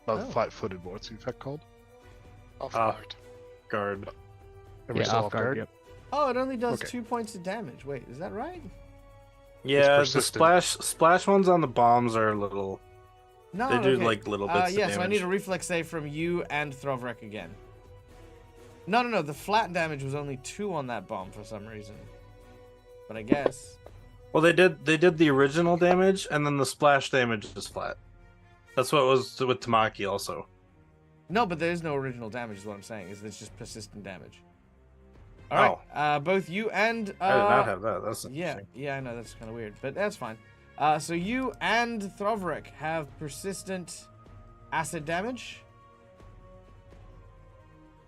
Oh. Flat-footed. What's the effect called? Off Ah. guard. Guard. Am I still off guard? Yep. Oh, it only does Okay. 2 points of damage. Wait, is that right? Yeah, the persistent. splash ones on the bombs are a little. No, They do okay. like little bits Yeah, of so I damage. need a reflex save from you and Throvrek again. No. The flat damage was only 2 on that bomb for some reason. But I guess. Well, they did the original damage, and then the splash damage is flat. That's what it was with Tamaki also. No, but there is no original damage, is what I'm saying. It's just persistent damage. All right. Both you and. I did not have that. That's Yeah, interesting. yeah, I know that's kind of weird, but that's fine. So you and Throvrek have persistent acid damage,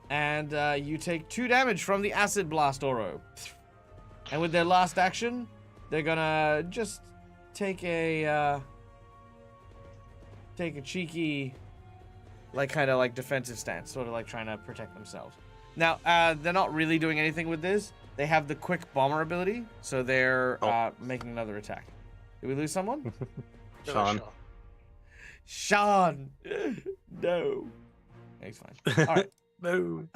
and you take 2 damage from the acid blast Oro. And with their last action, they're gonna just take a cheeky, like kind of like defensive stance, sort of like trying to protect themselves. Now, they're not really doing anything with this. They have the quick bomber ability, so they're making another attack. Did we lose someone? Sean. Sean! No. He's fine. All right. No.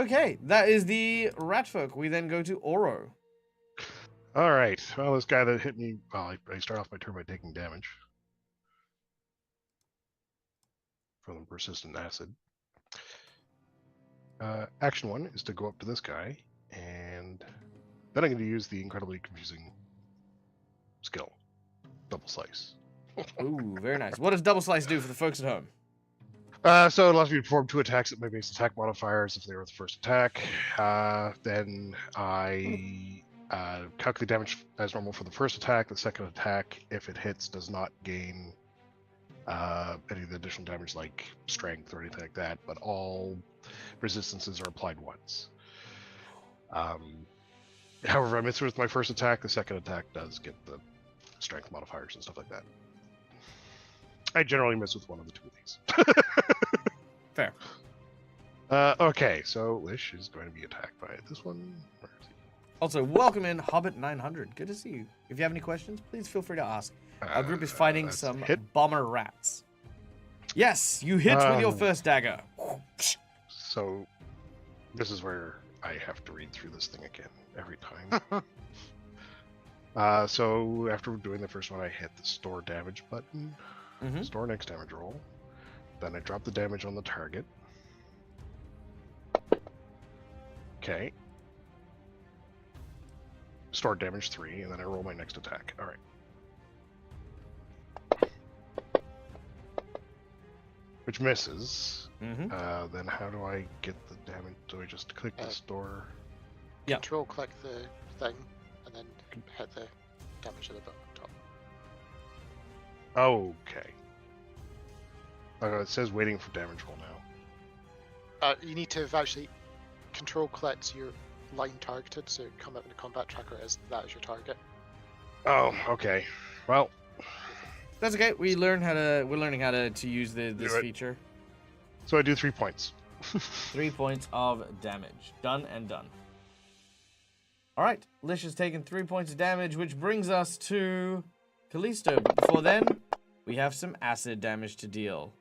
Okay, that is the Ratfolk. We then go to Oro. All right. Well, this guy that hit me, well, I start off my turn by taking damage from the persistent acid. Action 1 is to go up to this guy, and then I'm going to use the incredibly confusing skill, Double Slice. Ooh, very nice. What does Double Slice do for the folks at home? So it allows me to perform 2 attacks at my base attack modifiers if they were the first attack. Then I calculate damage as normal for the first attack. The second attack, if it hits, does not gain any of the additional damage like strength or anything like that, but all resistances are applied once. However, I miss with my first attack. The second attack does get the strength modifiers and stuff like that. I generally miss with one of the 2 of these. Fair. Okay, so Lish is going to be attacked by this one. Where is he? Also, welcome in Hobbit900. Good to see you. If you have any questions, please feel free to ask. Our group is fighting That's some hit. bomber rats. Yes, you hit with your first dagger. So this is where I have to read through this thing again every time. So after doing the first one, I hit the store damage button, store next damage roll. Then I drop the damage on the target. Okay. Store damage 3, and then I roll my next attack. All right. Which misses. Then how do I get the damage? Do I just click the store? Yeah. Control click the thing, and then hit the damage at the top. Okay. It says waiting for damage roll now. You need to have actually control clicked your line targeted, so come up in the combat tracker as that is your target. Oh, okay. Well, That's okay. We're learning how to use this right. feature. so I do 3 points. 3 points of damage. Done and done. All right. Lish has taken 3 points of damage, which brings us to Callisto. But before then, we have some acid damage to deal.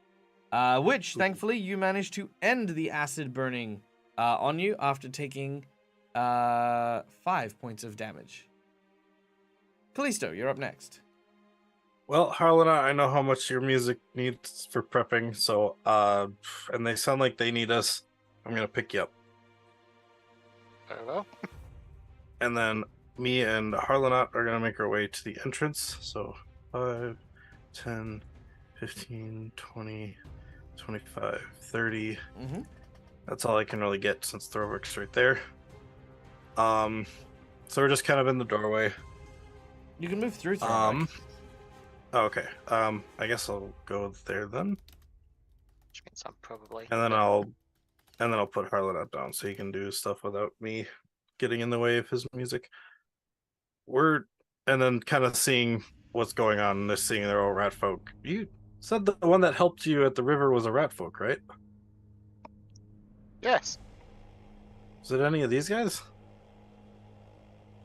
Which, thankfully, you managed to end the acid burning on you after taking 5 points of damage. Callisto, you're up next. Well, Harlana, I know how much your music needs for prepping, so and they sound like they need us. I'm gonna pick you up. Very well. And then me and Harlanot are gonna make our way to the entrance. So 5, 10, 15, 20, 25, 30. That's all I can really get since Thrower's right there. So we're just kind of in the doorway. You can move through. Throw Okay. I guess I'll go there then. Which means I'm probably. And then I'll put Harlanot down so he can do stuff without me getting in the way of his music. We're and then kind of seeing what's going on, and they're seeing their old rat folk. You said the one that helped you at the river was a rat folk, right? Yes. Is it any of these guys?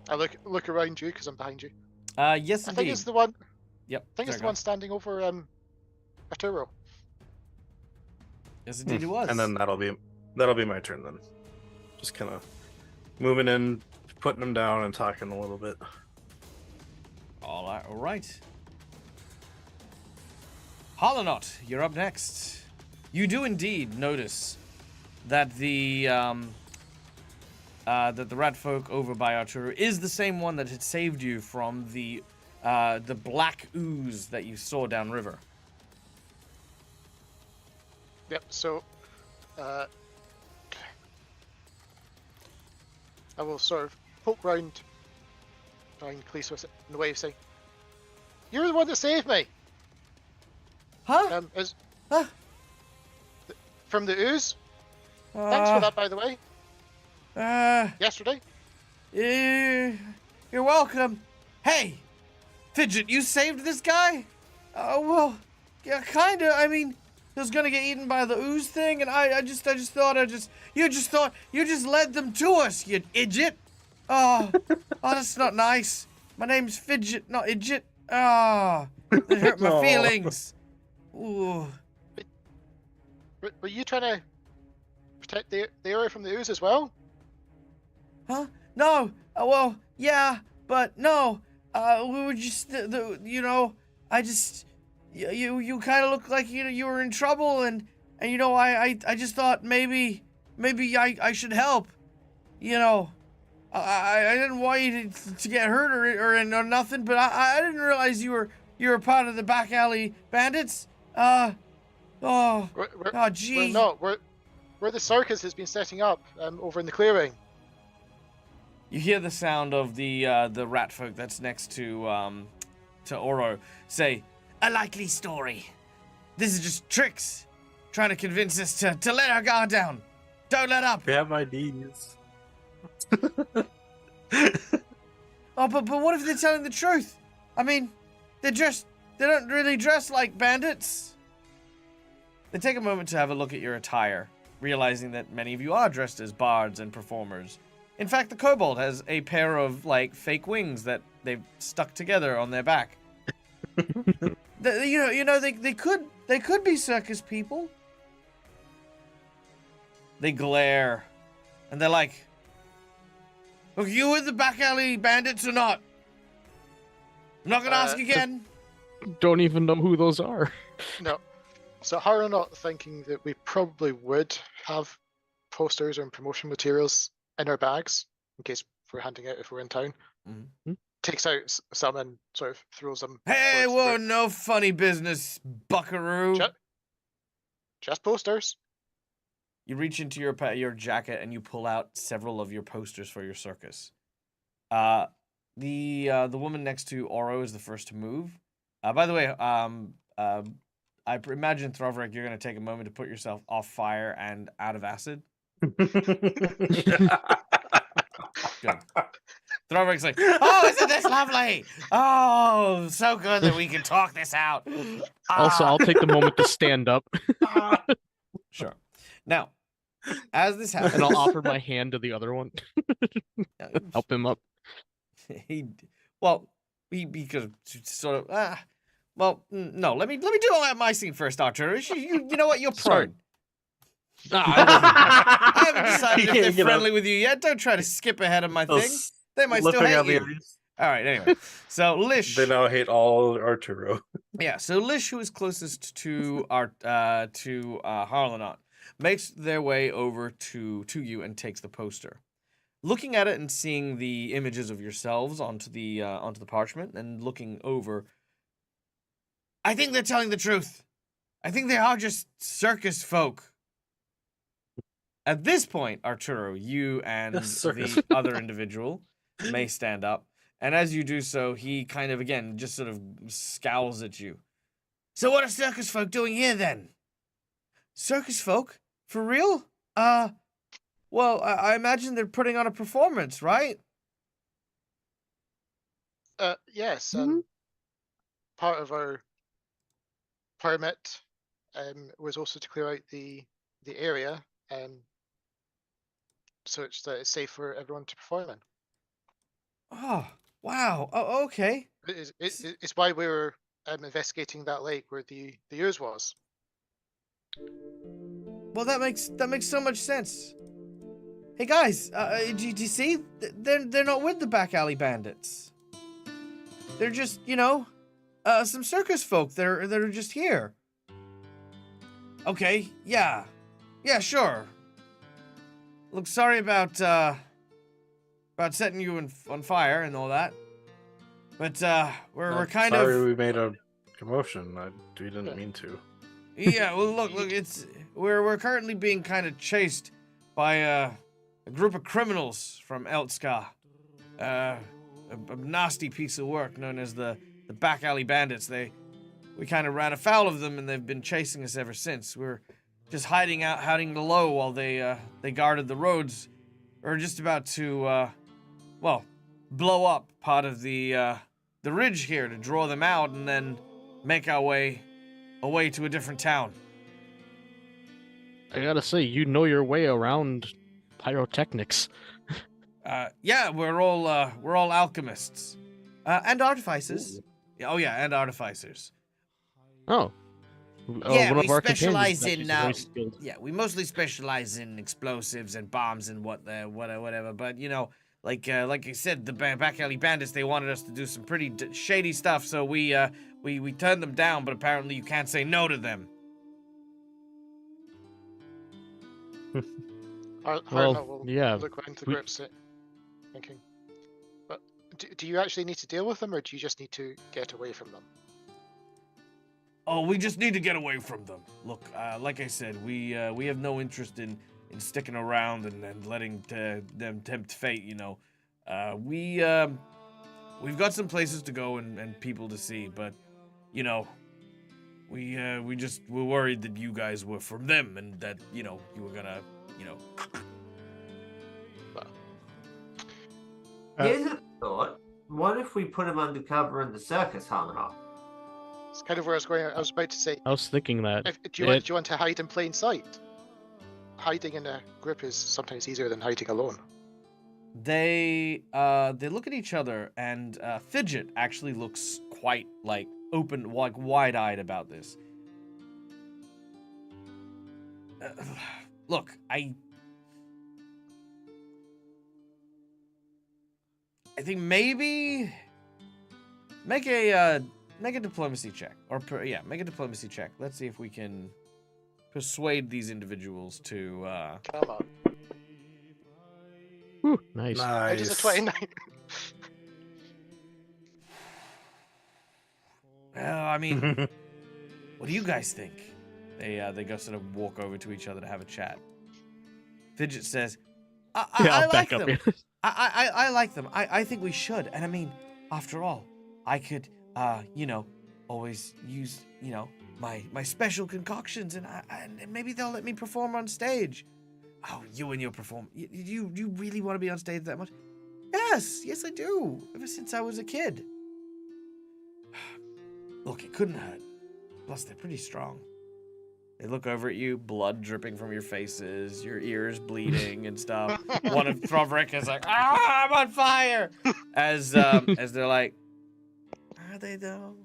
I look around you because I'm behind you. Yes, I indeed. think it's the one. Yep. I think it's sorry, the one standing over Arturo. Yes, indeed, it was. And then that'll be my turn then. Just kind of moving in, putting them down, and talking a little bit. All right. Hollonaut, you're up next. You do indeed notice that the rat folk over by Arturo is the same one that had saved you from the black ooze that you saw downriver. Yep. So, I will sort of poke round Cleese in the way of saying, "You're the one that saved me." Huh? Huh? From the ooze. Thanks for that, by the way. Yesterday. You're welcome. Hey, Fidget, you saved this guy? Well, yeah, kinda. I mean, he was gonna get eaten by the ooze thing, and I just thought you just led them to us, you idiot. Oh, that's not nice. My name's Fidget, not Idiot. Ah, it hurt my feelings. Ooh. Were you trying to protect the area from the ooze as well? Huh? No. Well, yeah, but no. We were just, I just, you kind of looked like you were in trouble, and I just thought maybe I should help. I didn't want you to get hurt or nothing, but I didn't realize you were part of the back alley bandits. Gee. We're not. We're the circus has been setting up over in the clearing. You hear the sound of the rat folk that's next to Oro say, "A likely story. This is just tricks, trying to convince us to let our guard down. Don't let up." We have IDs. Oh, but what if they're telling the truth? I mean, they don't really dress like bandits. They take a moment to have a look at your attire, realizing that many of you are dressed as bards and performers. In fact, the kobold has a pair of, fake wings that they've stuck together on their back. They could be circus people. They glare, and they're like, "Look, you with the back alley bandits or not? I'm not gonna ask again." Don't even know who those are. No. So how are not thinking that we probably would have posters and promotion materials in our bags in case we're handing out if we're in town. Mm-hmm. Takes out some and sort of throws them. Hey, towards the whoa, group. no funny business, buckaroo. Just posters. You reach into your jacket and you pull out several of your posters for your circus. The woman next to Oro is the first to move. By the way, I imagine, Throverick, you're going to take a moment to put yourself off fire and out of acid. Good. Throverick's like, "Oh, isn't this lovely? Oh, so good that we can talk this out." Also, I'll take the moment to stand up, Sure. Now, as this happens, and I'll offer my hand to the other one. Help him up. Because sort of, well, no, let me do all that my scene first, Archer. You know what? You're Sorry. prone. I haven't decided if they're friendly up. with you yet. Don't try to skip ahead of my thing. They might still hate you. All right, anyway. So, Lish. They now hate all Arturo. Yeah, so Lish, who is closest to Harlanot, makes their way over to you and takes the poster. Looking at it and seeing the images of yourselves onto the parchment and looking over, I think they're telling the truth. I think they are just circus folk. At this point, Arturo, you and the other individual may stand up. And as you do so, he kind of, again, just sort of scowls at you. "So what are circus folk doing here, then?" "Circus folk? For real? Well, I imagine they're putting on a performance, right?" Yes, Mhm. part of our permit was also to clear out the area, so that it's safe for everyone to perform in. Oh, wow. Oh, okay. It's why we were investigating that lake where the ooze was. Well, that makes so much sense. Hey guys, do you see? They're not with the back alley bandits. They're just, some circus folk. They're just here. Okay, yeah, sure. Look, sorry about setting you on fire and all that. But we're kind sorry of we made a commotion. We didn't Yeah. mean to. yeah. Well, look, we're currently being kind of chased by a group of criminals from Eltska. A nasty piece of work known as the back alley bandits. We kind of ran afoul of them, and they've been chasing us ever since. We're just hiding low while they guarded the roads. We're just about to blow up part of the ridge here to draw them out, and then make our way away to a different town. I gotta say, you know your way around pyrotechnics. Yeah, we're all alchemists, and artificers. Oh yeah, and artificers. Oh. Yeah, one we of our specialize companions is in, actually very skilled. Yeah, we mostly specialize in explosives and bombs and whatever. But like I said, the back alley bandits, they wanted us to do some pretty shady stuff, so we turned them down. But apparently, you can't say no to them. Harna will yeah, look around the we- group, thinking. But do you actually need to deal with them, or do you just need to get away from them? Oh, we just need to get away from them. Look, like I said, we have no interest in sticking around and letting them tempt fate. We've got some places to go and people to see, but we just were worried that you guys were from them and that you were gonna Here's a thought. What if we put him undercover in the circus, Harmon? It's kind of where I was going. I was about to say, I was thinking that. do you want to hide in plain sight? Hiding in a group is sometimes easier than hiding alone. They look at each other, and Fidget actually looks quite like open, like wide-eyed about this. Look, I think maybe make a diplomacy check, make a diplomacy check. Let's see if we can persuade these individuals to. Come on. Whew, nice. I just a 29. Well, I mean, what do you guys think? They go sort of walk over to each other to have a chat. Fidget says, I I'll like back up them. here. I like them. I think we should. And I mean, after all, I could, always use, my special concoctions, and maybe they'll let me perform on stage. Oh, you and your perform. You really want to be on stage that much? Yes, I do. Ever since I was a kid. Look, it couldn't hurt. Plus, they're pretty strong. They look over at you, blood dripping from your faces, your ears bleeding and stuff. One of Trovrick is like, I'm on fire! As they're like, are they though?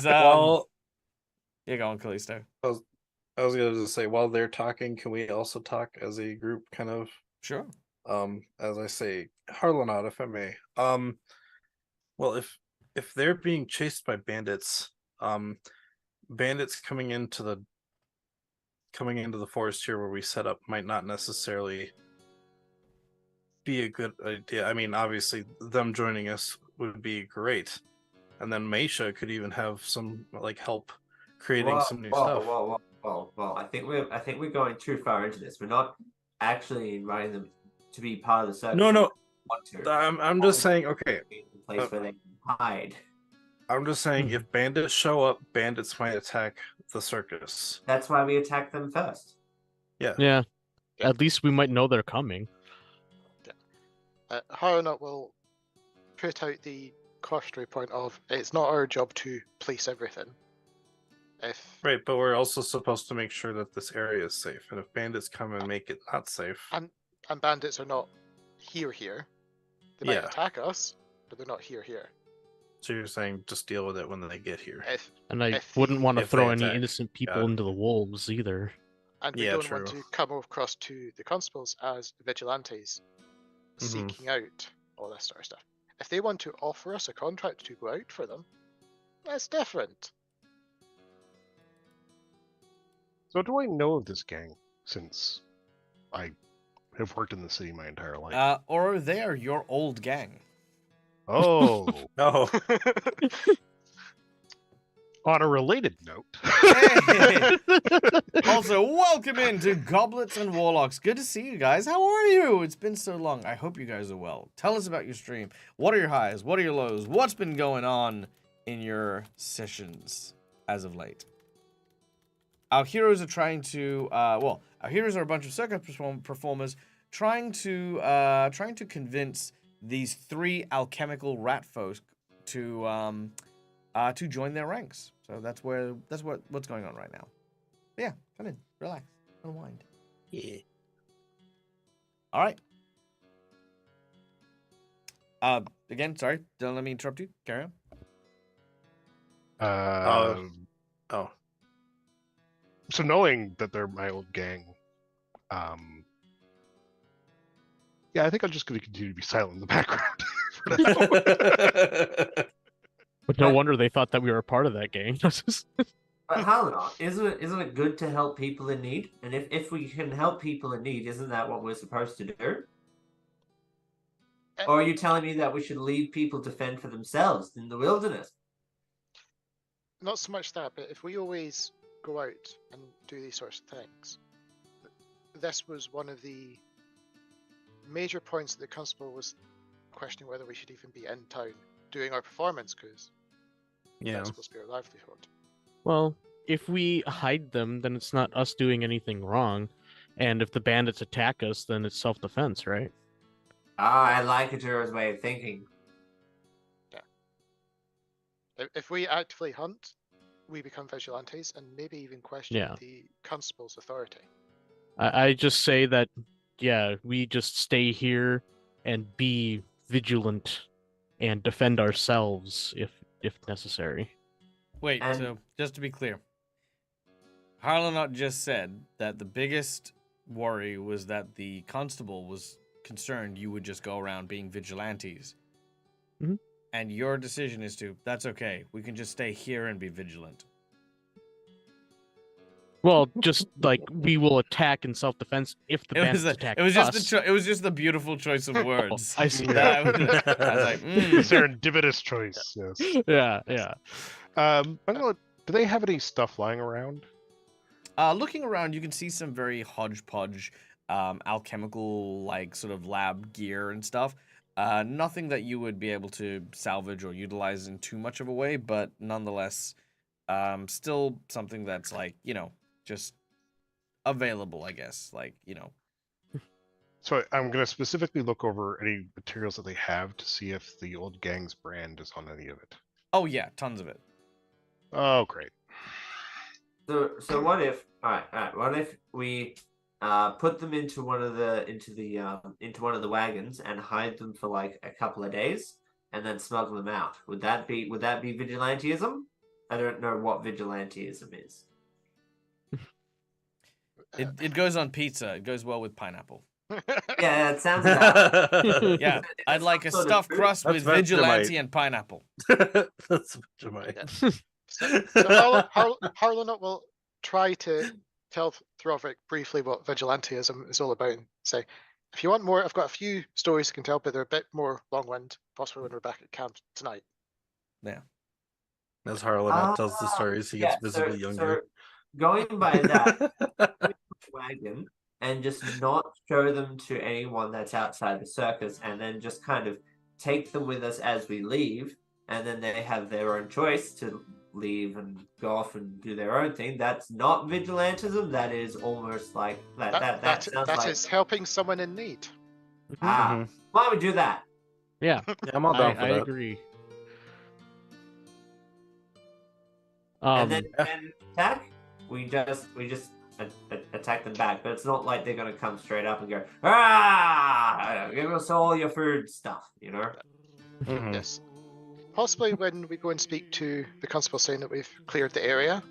Well, you go on, Callisto. I was gonna just say, while they're talking, can we also talk as a group, kind of? Sure. As I say, Harlanot, if I may. Well, if they're being chased by bandits, bandits coming into the forest here where we set up might not necessarily be a good idea. I mean, obviously, them joining us would be great, and then Meisha could even have some help creating some new stuff. Well, I think we're going too far into this. We're not actually inviting them to be part of the circus. No. Want to. I'm just saying, okay. A place where they can hide. I'm just saying, if bandits show up, bandits might attack the circus. That's why we attack them first. Yeah. At least we might know they're coming. Harunot will put out the cautionary point of it's not our job to police everything. If Right, but we're also supposed to make sure that this area is safe. And if bandits come and make it not safe, and bandits are not here, they might Yeah. attack us, but they're not here. so you're saying just deal with it when they get here. And I If wouldn't the- want to if they throw any attack, innocent people got it. into the wolves either. And we Yeah, don't want true. to come across to the constables as vigilantes Mhm. seeking out all this sort of stuff. If they want to offer us a contract to go out for them, that's different. So do I know of this gang since I have worked in the city my entire life? Oro, they are your old gang. Oh, Oh, on a related note. Hey! Also, welcome into Goblets and Warlocks. Good to see you guys. How are you? It's been so long. I hope you guys are well. Tell us about your stream. What are your highs? What are your lows? What's been going on in your sessions as of late? Our heroes are trying to, our heroes are a bunch of circus performers trying to convince these 3 alchemical rat folk to join their ranks. So that's what's going on right now. But yeah, come in, relax, unwind. yeah. All right. Again, sorry, don't let me interrupt you. Carry on. Oh, So knowing that they're my old gang, yeah, I think I'm just going to continue to be silent in the background for now. But no wonder they thought that we were a part of that gang. But Halina, isn't it good to help people in need? And if we can help people in need, isn't that what we're supposed to do? Or are you telling me that we should leave people to fend for themselves in the wilderness? Not so much that, but if we always go out and do these sorts of things, this was one of the major points that the constable was questioning whether we should even be in town doing our performance, because yeah. that's supposed to be our livelihood. Well, if we hide them, then it's not us doing anything wrong. And if the bandits attack us, then it's self-defense, right? Ah, I like Ajura's way of thinking. If we actively hunt, we become vigilantes and maybe even question Yeah. the constable's authority. I just say that, yeah, we just stay here and be vigilant and defend ourselves if necessary. Wait, And- so just to be clear, Harlanot just said that the biggest worry was that the constable was concerned you would just go around being vigilantes. Mhm. And your decision is that's okay, we can just stay here and be vigilant. Well, just like we will attack in self-defense if the bandits attack It was us. just the beautiful choice of words. I see. That I was like, Serendipitous choice. Yes. Yeah. Do they have any stuff lying around? Looking around, you can see some very hodgepodge, alchemical, like sort of lab gear and stuff. Nothing that you would be able to salvage or utilize in too much of a way, but nonetheless, still something that's like, just available, I guess. Like, So I'm going to specifically look over any materials that they have to see if the old gang's brand is on any of it. Oh yeah, tons of it. Oh, great. So what if? All right. What if we put them into one of the wagons and hide them for like a couple of days, and then smuggle them out? Would that be vigilantism? I don't know what vigilantism is. It goes on pizza. It goes well with pineapple. Yeah, it sounds about. Yeah, I'd like a Sort of stuffed food. crust That's with Vegemite. vigilante and pineapple. That's Vegemite. So Harlanot will try to tell Throvik briefly what vigilantism is all about and say, if you want more, I've got a few stories I can tell, but they're a bit more long-winded, possibly when we're back at camp tonight. As Harlan tells the stories, he gets visibly younger. So going by that wagon and just not show them to anyone that's outside the circus, and then just kind of take them with us as we leave, and then they have their own choice to leave and go off and do their own thing. That's not vigilantism. That is almost like that sounds That like is helping someone in need. Why don't we do that? Yeah, Yeah, I'm all down for I that. agree. And then yeah. when attack, we just attack them back. But it's not like they're gonna come straight up and go, ah, give us all your food stuff, you know? Mhm. Yes. Possibly when we go and speak to the constable saying that we've cleared the area,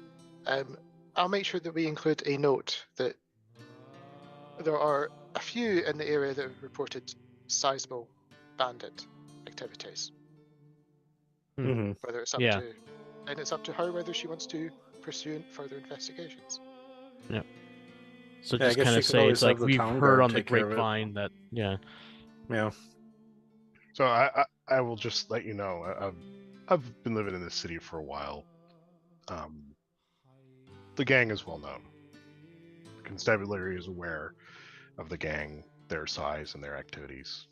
I'll make sure that we include a note that there are a few in the area that have reported sizable bandit activities. Mhm. Whether it's up Yeah. to, and it's up to her whether she wants to pursue further investigations. So Yeah, I just guess kind she of could say always it's like have the we've town heard guard on the take care of it. grapevine that Yeah. So I will just let you know. I've been living in this city for a while. The gang is well known. The constabulary is aware of the gang, their size, and their activities.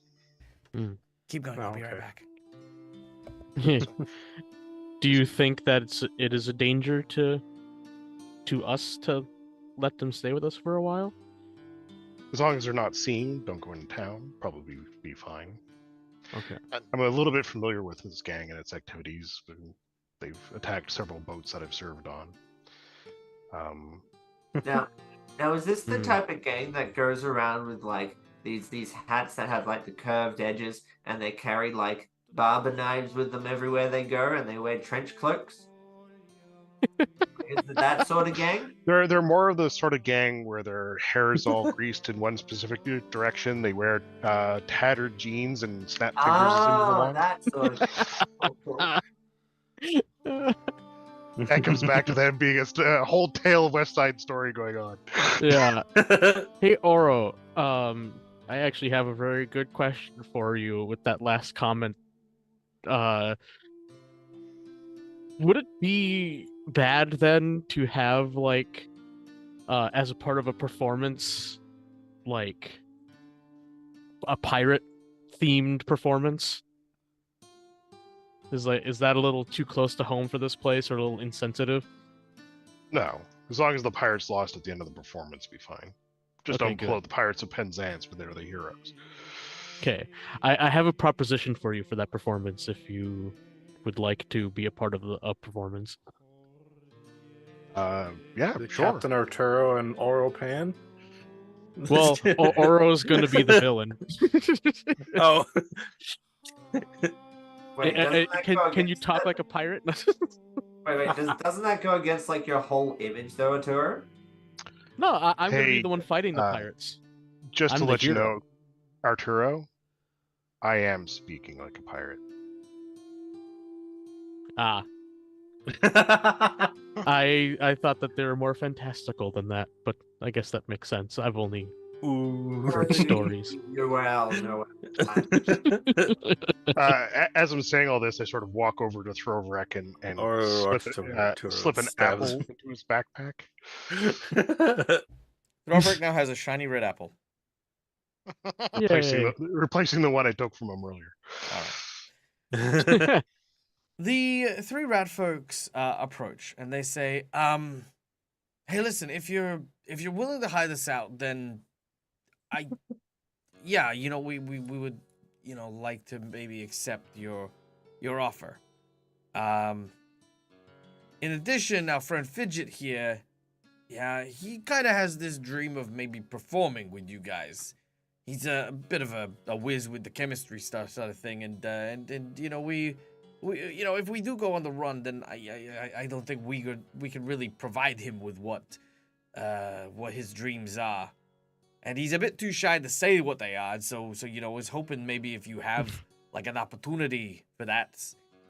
Keep going. I'll Oh, be right okay. back. Do you think that it is a danger to us to let them stay with us for a while? As long as they're not seen, don't go into town. Probably be fine. Okay. I'm a little bit familiar with this gang and its activities. They've attacked several boats that I've served on. Now is this the Hmm. type of gang that goes around with like these hats that have like the curved edges and they carry like barber knives with them everywhere they go and they wear trench cloaks? Is it that sort of gang? They're more of the sort of gang where their hair is all greased in one specific direction. They wear tattered jeans and snap fingers as they move Oh, along. that sort of That comes back to them being a whole tale of West Side Story going on. Yeah. Hey Oro, I actually have a very good question for you with that last comment. Would it be bad then to have like as a part of a performance like a pirate themed performance? Is that a little too close to home for this place or a little insensitive? No, as long as the pirates lost at the end of the performance, be fine. Just Okay, don't good. quote the Pirates of Penzance, but they're the heroes. Okay, I have a proposition for you for that performance if you would like to be a part of a performance. Yeah, The sure. Captain Arturo and Oro Pan. Well, Oro's going to be the villain. Oh, Wait, doesn't that go Can you against talk that? like a pirate? Wait, doesn't that go against like your whole image though, Arturo? No, I'm going to be Hey, the one fighting the uh, pirates. Just I'm to the let you hero. know, Arturo, I am speaking like a pirate. Ah, I thought that they were more fantastical than that, but I guess that makes sense. I've only heard stories. Well, no. As I'm saying all this, I sort of walk over to Throvrek and Oro slip, walks to Arturo slip an and stabs apple him. into his backpack. Roderick now has a shiny red apple. Yay. replacing the one I took from him earlier. All right. The three rat folks approach and they say, "Hey, listen, if you're willing to hide this out, then we would, like to maybe accept your offer. In addition, our friend Fidget here, yeah, he kind of has this dream of maybe performing with you guys. He's a bit of a whiz with the chemistry stuff, sort of thing, and we if we do go on the run, then I don't think we could really provide him with what his dreams are, and he's a bit too shy to say what they are. So I was hoping maybe if you have like an opportunity for that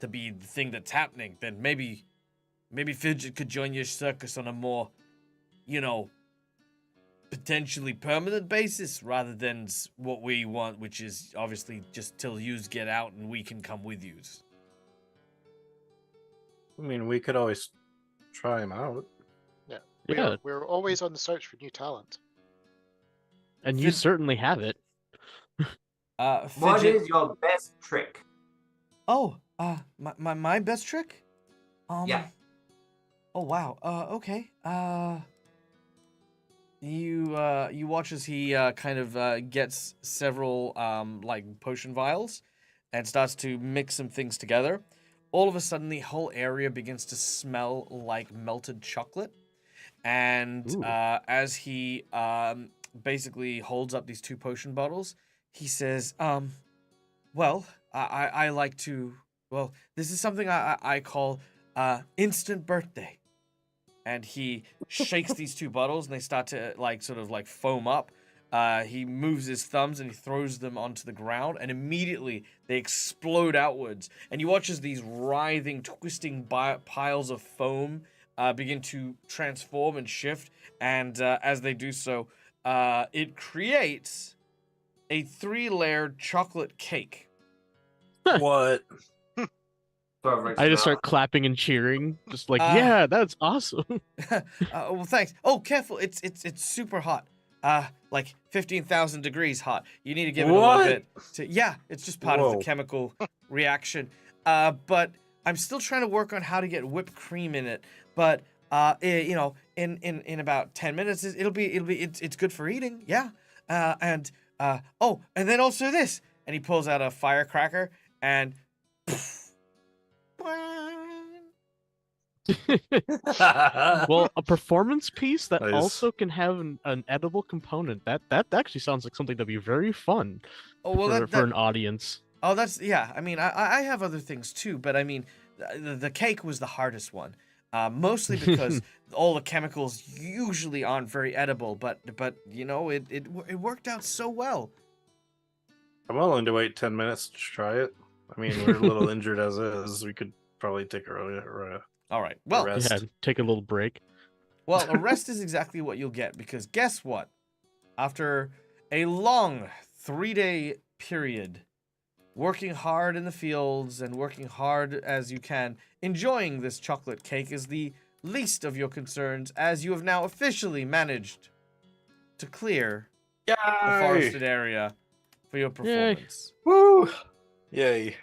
to be the thing that's happening, then maybe Fidget could join your circus on a more, potentially permanent basis rather than what we want, which is obviously just till yous get out and we can come with yous. I mean, we could always try him out. Yeah, We're always on the search for new talent. and you certainly have it. What Fidget. is your best trick? Oh, my best trick? Yeah. Oh wow. Okay. you watch as he kind of gets several like potion vials and starts to mix some things together. All of a sudden, the whole area begins to smell like melted chocolate. And Ooh. as he basically holds up these 2 potion bottles, he says, well, I like to, well, this is something I call instant birthday. And he shakes these 2 bottles and they start to like sort of like foam up. He moves his thumbs and he throws them onto the ground, and immediately they explode outwards. And you watch as these writhing, twisting piles of foam begin to transform and shift. And as they do so, it creates a 3-layered chocolate cake. What? Perfect I just smell. start clapping and cheering, just like, Uh, yeah, that's awesome. Well, thanks. Oh, careful! It's super hot. Like 15,000 degrees hot. You need to give it a little What? bit. Yeah, it's just part of Whoa. the chemical reaction. But I'm still trying to work on how to get whipped cream in it. But you know, in about 10 minutes, it's good for eating. Yeah. And then also this. And he pulls out a firecracker and. Well, a performance piece that Nice. also can have an edible component. That actually sounds like something that'd be very fun Oh well, for an audience. Oh, that's yeah. I mean, I have other things too, but I mean, the cake was the hardest one, mostly because all the chemicals usually aren't very edible. But you know, it worked out so well. I'm willing to wait 10 minutes to try it. I mean, we're a little injured as is. We could probably take a All right. Well, rest. Yeah, take a little break. well, a rest is exactly what you'll get, because guess what? After a long 3-day period, working hard in the fields and working hard as you can, enjoying this chocolate cake is the least of your concerns, as you have now officially managed to clear the forested area for your performance. Woo! Yay!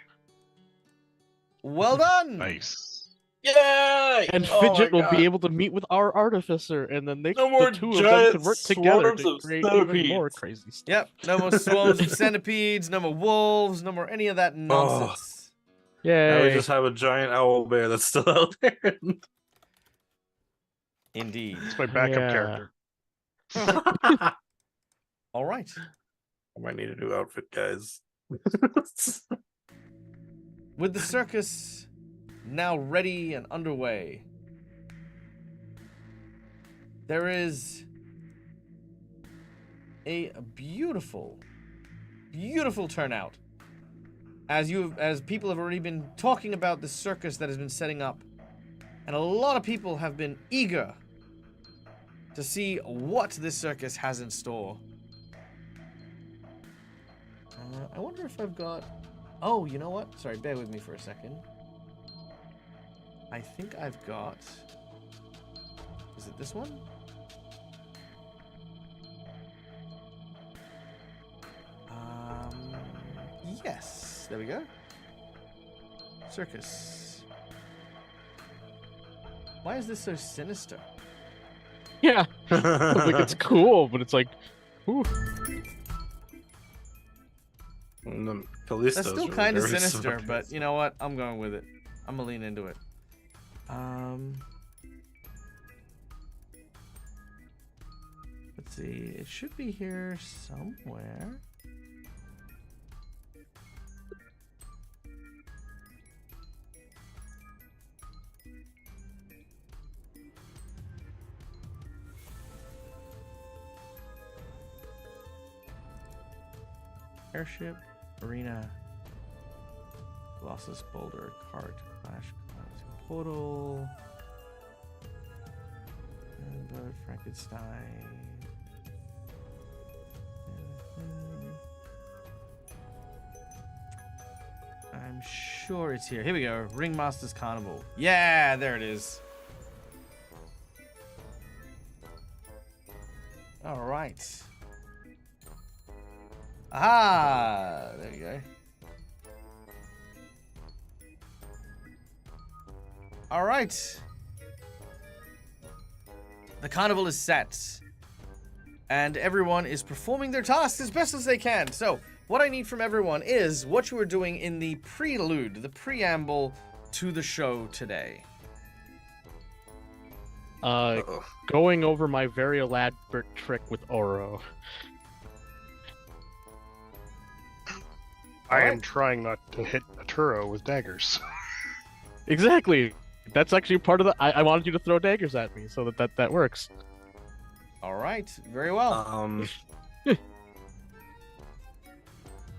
Well done! Nice. Yay! And Oh my Fidget will God. be able to meet with our artificer, and then No more the 2 of them giant can work together swarms to of create even more centipedes. crazy stuff. Yep, no more swarms of centipedes, no more wolves, no more any of that nonsense. Now we Yay! just have a giant owl bear that's still out there. Indeed. It's my backup Yeah. character. I All right. might need a new outfit, guys. With the circus now ready and underway, there is a beautiful, beautiful turnout. As people have already been talking about the circus that has been setting up, and a lot of people have been eager to see what this circus has in store. I wonder if I've got... Oh, you know what? Sorry, bear with me for a second. I think I've got... Is it this one? Yes. There we go. Circus. Why is this so sinister? Yeah, like it's cool, but it's like, ooh. And the Callisto's That's still really kind of very sinister, similar. but you know what? I'm going with it. I'm gonna lean into it. Let's see. It should be here somewhere. Airship, arena, Colossus, boulder, cart, clash, portal, and Frankenstein. I'm sure it's here. Here we go. Ringmaster's Carnival. Yeah, there it is. All right. Ah, there you go. All right. The carnival is set. and everyone is performing their tasks as best as they can. So, what I need from everyone is what you are doing in the prelude, the preamble to the show today. Going over my very elaborate trick with Oro. I am Alright. trying not to hit Arturo with daggers. Exactly. That's actually part of the. I wanted you to throw daggers at me so that works. All right, very well.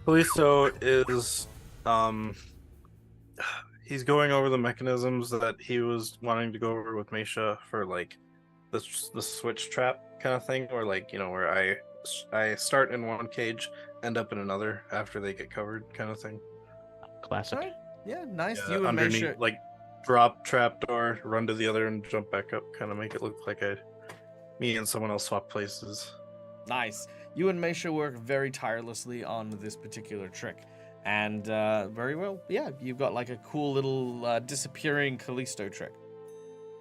Callisto is he's going over the mechanisms that he was wanting to go over with Mesha for like the switch trap kind of thing, or like, you know, where I start in one cage, end up in another after they get covered kind of thing. Classic. Alright, yeah, nice. Yeah, You and underneath, Mesha, like drop trapdoor, run to the other and jump back up, kind of make it look like me and someone else swap places. nice. You and Mesha work very tirelessly on this particular trick, and very well. Yeah, you've got like a cool little disappearing Callisto trick.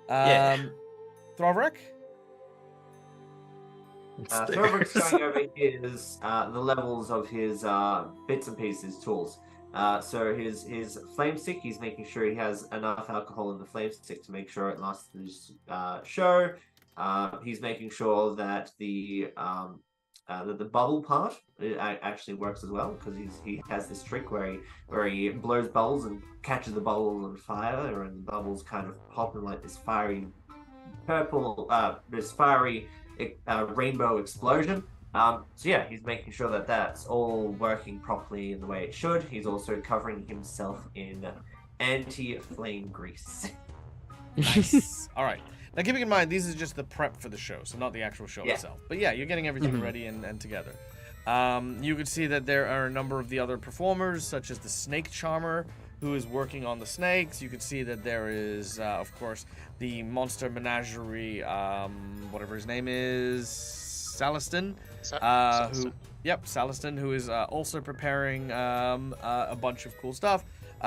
Yeah. Throverick? Thorberg's going over his the levels of his bits and pieces tools. So his flame stick, he's making sure he has enough alcohol in the flame stick to make sure it lasts this show. He's making sure that the bubble part actually works as well, because he has this trick where he blows bubbles and catches the bubbles on fire, and the bubbles kind of pop in like this fiery purple, this fiery rainbow explosion. So yeah, he's making sure that that's all working properly in the way it should. He's also covering himself in anti-flame grease. Nice. All right. Now, keeping in mind, these is just the prep for the show, so not the actual show Yeah. itself. But yeah, you're getting everything ready and together. You can see that there are a number of the other performers, such as the Snake Charmer, who is working on the snakes. You can see that there is, of course, the Monster Menagerie, whatever his name is, Celestin. Celestin, who is also preparing a bunch of cool stuff.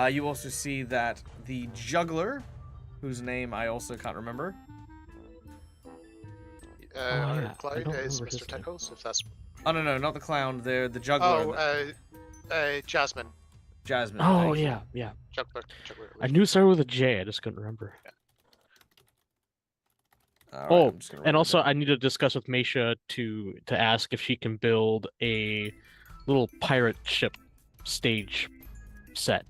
You also see that the Juggler, whose name I also can't remember. yeah. I Cloud don't is remember Mr. his name. Tickles, if that's... Oh, no, not the clown. They're the Juggler. Jasmine. Jasmine. Oh thank you. yeah. Juggler. I knew it started with a J. I just couldn't remember. All right, Oh, I'm just gonna write and it also down. I need to discuss with Mesha to ask if she can build a little pirate ship stage set.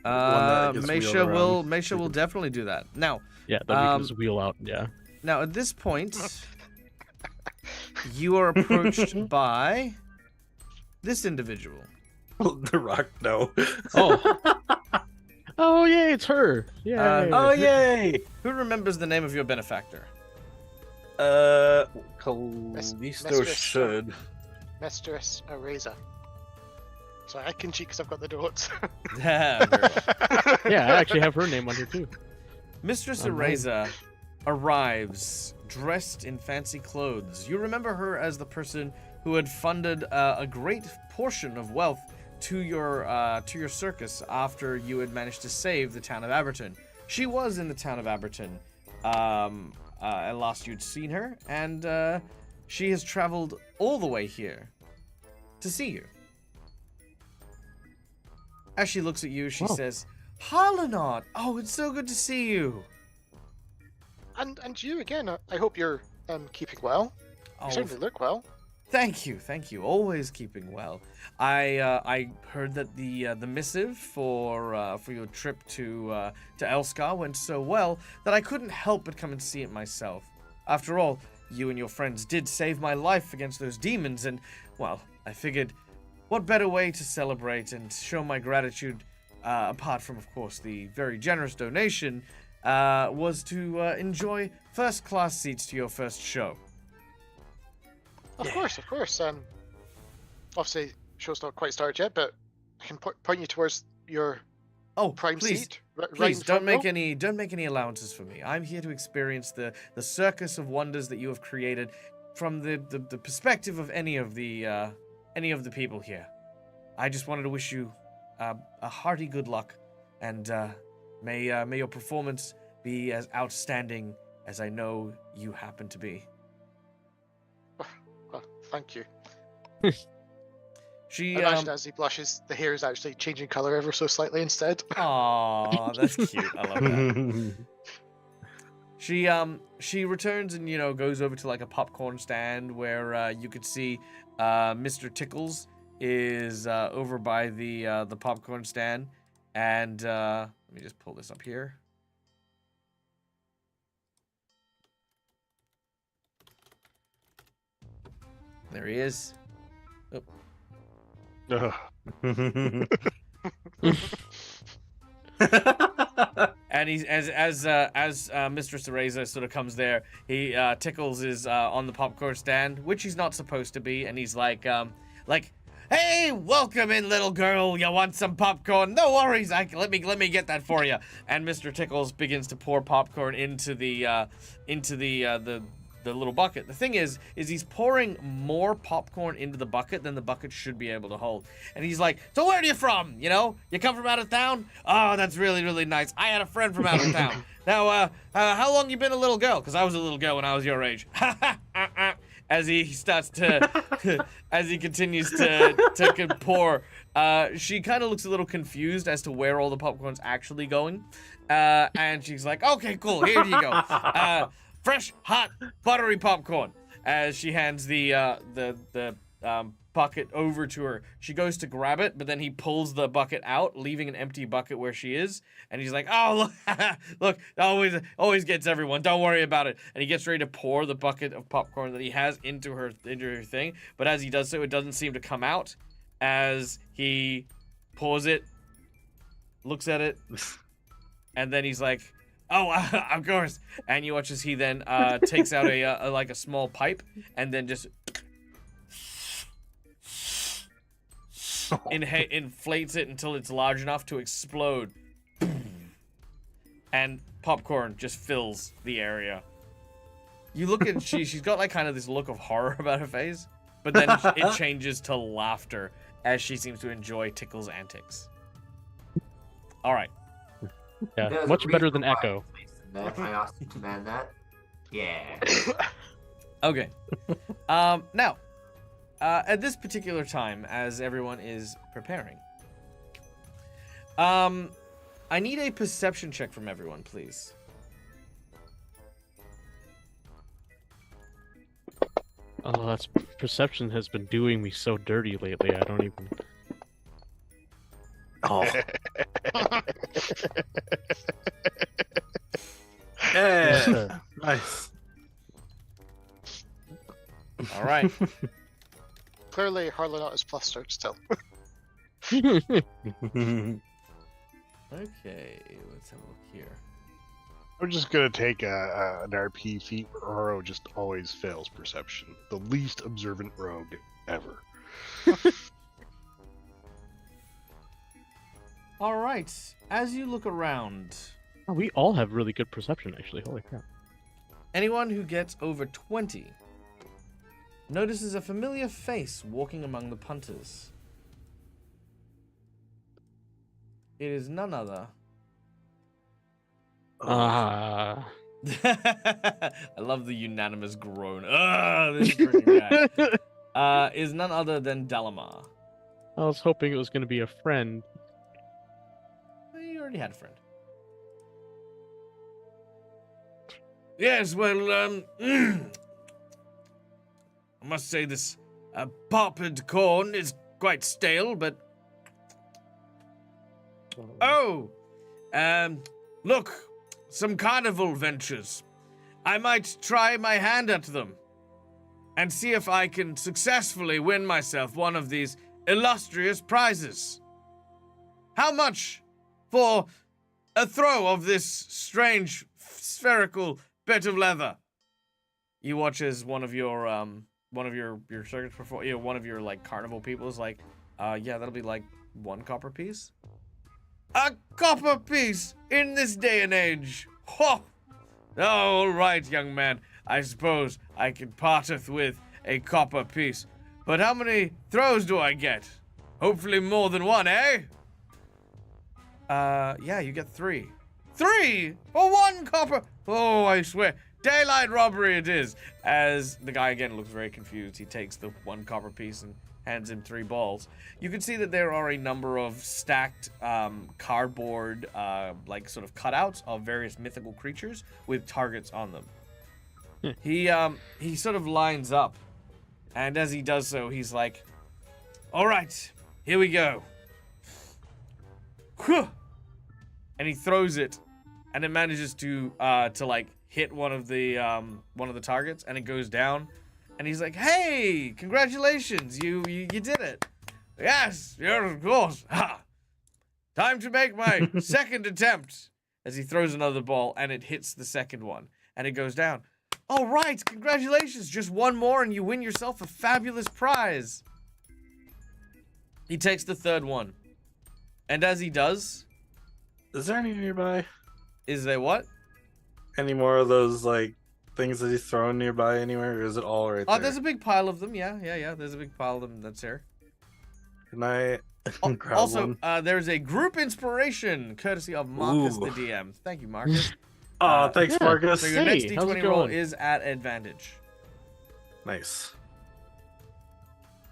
that gets wheeled around. Mesha will definitely do that. Now, Yeah, that we can just wheel out. Yeah. now at this point, you are approached by this individual. The Rock, no. Oh. Oh yay, it's her. Yeah. Oh yay! Who remembers the name of your benefactor? Callisto Mistress. should. Mistress Eraser. Sorry, I can cheat because I've got the notes. Yeah, very well. Yeah, I actually have her name on here too. Mistress I'm right. Eraser arrives dressed in fancy clothes. You remember her as the person who had funded a great portion of wealth to your circus after you had managed to save the town of Aberton. She was in the town of Aberton at last you'd seen her, and she has traveled all the way here to see you. As she looks at you, she Wow. says, Harlanot! Oh, it's so good to see you! and you again. I hope you're keeping well. You Oh, certainly look well. thank you. Always keeping well. I heard that the missive for your trip to Elskar went so well that I couldn't help but come and see it myself. After all, you and your friends did save my life against those demons, and well, I figured, what better way to celebrate and show my gratitude, apart from, of course, the very generous donation, was to enjoy first-class seats to your first show. Of course. Obviously, show's not quite started yet, but I can point you towards your Oh, prime please, seat. Right please in don't front make any allowances for me. I'm here to experience the Circus of Wonders that you have created from the perspective of any of the people here. I just wanted to wish you a hearty good luck, and may your performance be as outstanding as I know you happen to be. Well, thank you. She, I imagine as he blushes, the hair is actually changing color ever so slightly instead. Aw, that's cute. I love that. She returns and, you know, goes over to like a popcorn stand where you could see Mr. Tickles is over by the popcorn stand, and let me just pull this up here. There he is. Ugh. And he's as Mistress Teresa sort of comes there, he Tickles is on the popcorn stand, which he's not supposed to be, and he's like, "Hey, welcome in, little girl. You want some popcorn? No worries. Let me get that for you." And Mr. Tickles begins to pour popcorn into the little bucket. The thing is he's pouring more popcorn into the bucket than the bucket should be able to hold. And he's like, "So where are you from? You know, you come from out of town? Oh, that's really, really nice. I had a friend from out of town. Now, how long you been a little girl? Because I was a little girl when I was your age." As he starts to, as he continues to pour, she kind of looks a little confused as to where all the popcorn's actually going. And she's like, "Okay, cool, here you go. Fresh, hot, buttery popcorn." As she hands the bucket over to her, she goes to grab it, but then he pulls the bucket out, leaving an empty bucket where she is. And he's like, "Oh, look, always gets everyone. Don't worry about it." And he gets ready to pour the bucket of popcorn that he has into her thing. But as he does so, it doesn't seem to come out. As he pours it, looks at it, and then he's like, "Oh, of course." And you watch as he then takes out a small pipe and then just inflates it until it's large enough to explode. And popcorn just fills the area. You look at she's got like kind of this look of horror about her face, but then it changes to laughter as she seems to enjoy Tickle's antics. All right. Yeah, There's much a better reason than why Echo. If I asked you to man that. Yeah. Okay. Now, at this particular time, as everyone is preparing, I need a perception check from everyone, please. Oh, that's perception has been doing me so dirty lately. I don't even. Oh. Yeah. Nice. All right. Clearly, Harlanot is flustered still. Okay, let's have a look here. I'm just gonna take an RP feat where Oro just always fails perception. The least observant rogue ever. All right. As you look around, Oh, we all have really good perception, actually. Holy crap. anyone who gets over 20 notices a familiar face walking among the punters. It is none other. Ah. I love the unanimous groan. This freaking guy. Is none other than Dalamar. I was hoping it was going to be a friend. Well, you already had a friend. Yes, well, I must say this popped corn is quite stale, but... Oh! Look, some carnival ventures. I might try my hand at them and see if I can successfully win myself one of these illustrious prizes. How much for a throw of this strange spherical bit of leather? You watch as one of your circus one of your like carnival people is like, yeah, that'll be like 1 copper piece. A copper piece in this day and age. Ho! All right, young man. I suppose I can parteth with a copper piece. But how many throws do I get? Hopefully more than 1, eh? Yeah, you get 3. 3 for 1 copper. Oh, I swear. Daylight robbery it is. As the guy again looks very confused, he takes the 1 copper piece and hands him 3 balls. You can see that there are a number of stacked cardboard, like sort of cutouts of various mythical creatures with targets on them. He sort of lines up, and as he does so, he's like, "All right, here we go." And he throws it, and it manages to like hit one of the targets, and it goes down. And he's like, "Hey, congratulations, you did it." "Yes, of course. Ha! Time to make my second attempt." As he throws another ball, and it hits the second one, and it goes down. "All right, congratulations. Just one more, and you win yourself a fabulous prize." He takes the third one, and as he does, Is there any nearby? is there what? Any more of those like things that he's throwing nearby anywhere, or is it all right Oh, there? there's a big pile of them. Yeah. There's a big pile of them that's here. Can I grab Also, one? there's a group inspiration courtesy of Marcus Ooh. the DM. Thank you, Marcus. Oh, thanks, yeah. Marcus. So your Hey, next how's it D20 roll going? is at advantage. Nice.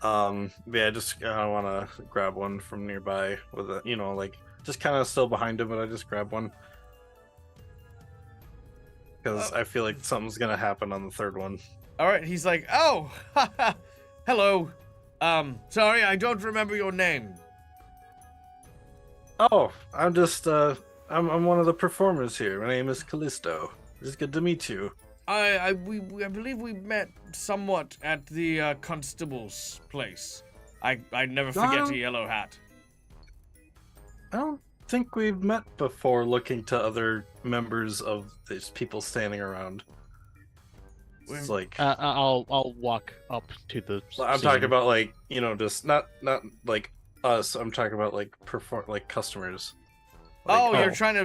Yeah, just I want to grab one from nearby with a, like just kind of still behind him, but I just grab one because I feel like something's gonna happen on the third one. All right, he's like, "Oh, haha, hello. Sorry, I don't remember your name." Oh, I'm just I'm one of the performers here. My name is Callisto. It's good to meet you. I believe we met somewhat at the constable's place. I'd never forget Um, a yellow hat. I don't think we've met before. Looking to other members of these people standing around. It's like I'll walk up to the. I'm scene. talking about like just not like us. I'm talking about like customers. Like, Oh,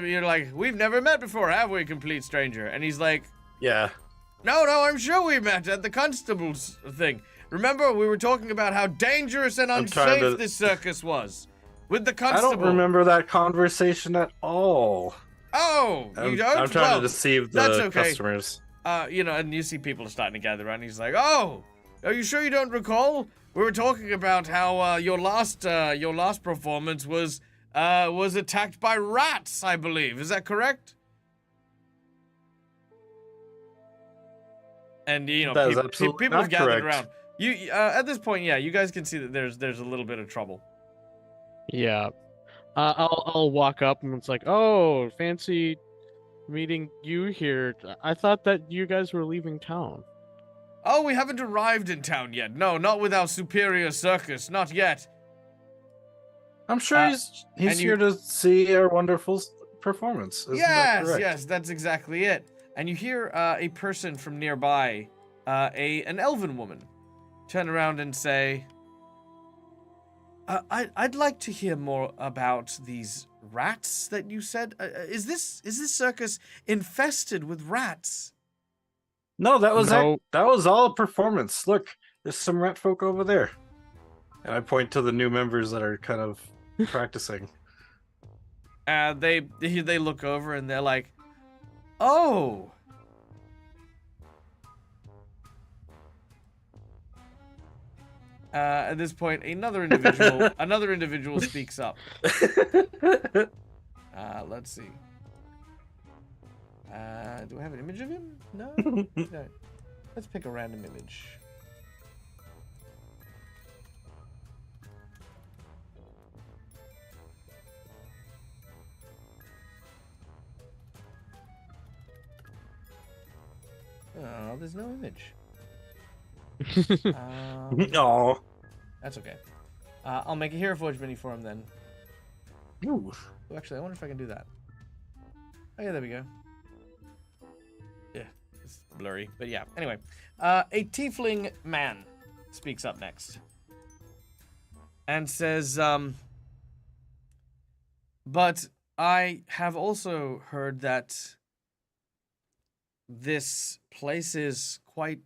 you're like, "We've never met before, have we, complete stranger?" And he's like, yeah. No, I'm sure we met at the constable's thing. Remember, we were talking about how dangerous and I'm trying unsafe to- this circus was. With the I constable. don't remember that conversation at all. Oh, you don't? I'm trying Well, to deceive that's the okay. customers. And you see people are starting to gather around. He's like, "Oh, are you sure you don't recall? We were talking about how your last performance was attacked by rats, I believe. Is that correct?" And That is absolutely people have not gathered correct. around. You at this point, yeah, you guys can see that there's a little bit of trouble. Yeah. I'll walk up and it's like, "Oh, fancy meeting you here. I thought that you guys were leaving town." "Oh, we haven't arrived in town yet. No, not with our superior circus, not yet." I'm sure and he's you- here to see our wonderful performance. Isn't that Yes, correct? yes, that's exactly it. And you hear a person from nearby, an elven woman, turn around and say, I'd like to hear more about these rats that you said. Is this circus infested with rats?" No, that was No. that was all a performance. Look, there's some rat folk over there. And I point to the new members that are kind of practicing. They look over and they're like, "Oh." At this point, another individual speaks up. Let's see. Do I have an image of him? No. No. Let's pick a random image. Oh, there's no image. Oh. That's okay. I'll make a Hero Forge mini for him then. Ooh. Oh, actually, I wonder if I can do that. Oh yeah, there we go. Yeah, it's blurry, but yeah. Anyway, a tiefling man speaks up next and says, "But I have also heard that this place is quite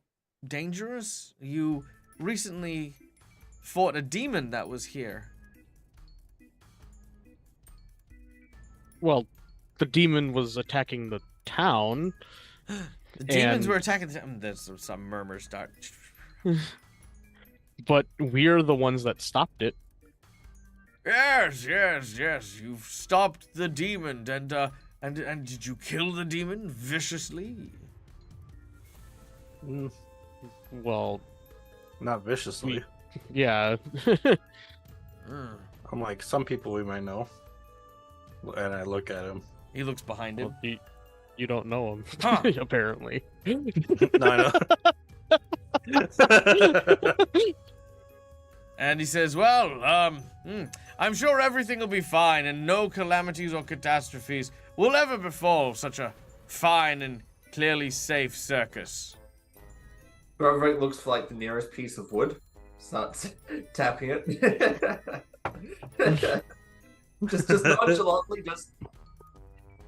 dangerous. You recently fought a demon that was here." Well, the demon was attacking the town. The demons And- were attacking. There's some murmurs start. But we're the ones that stopped it. Yes. You've stopped the demon, and did you kill the demon viciously? Mm, Well, not viciously. yeah. Mm. I'm like, some people we might know. And I look at him. He looks behind him. Well, you don't know him, Huh. apparently. No, I know. And he says, well, I'm sure everything will be fine and no calamities or catastrophes will ever befall such a fine and clearly safe circus. Throvik looks for like the nearest piece of wood, starts tapping it. just nonchalantly, just.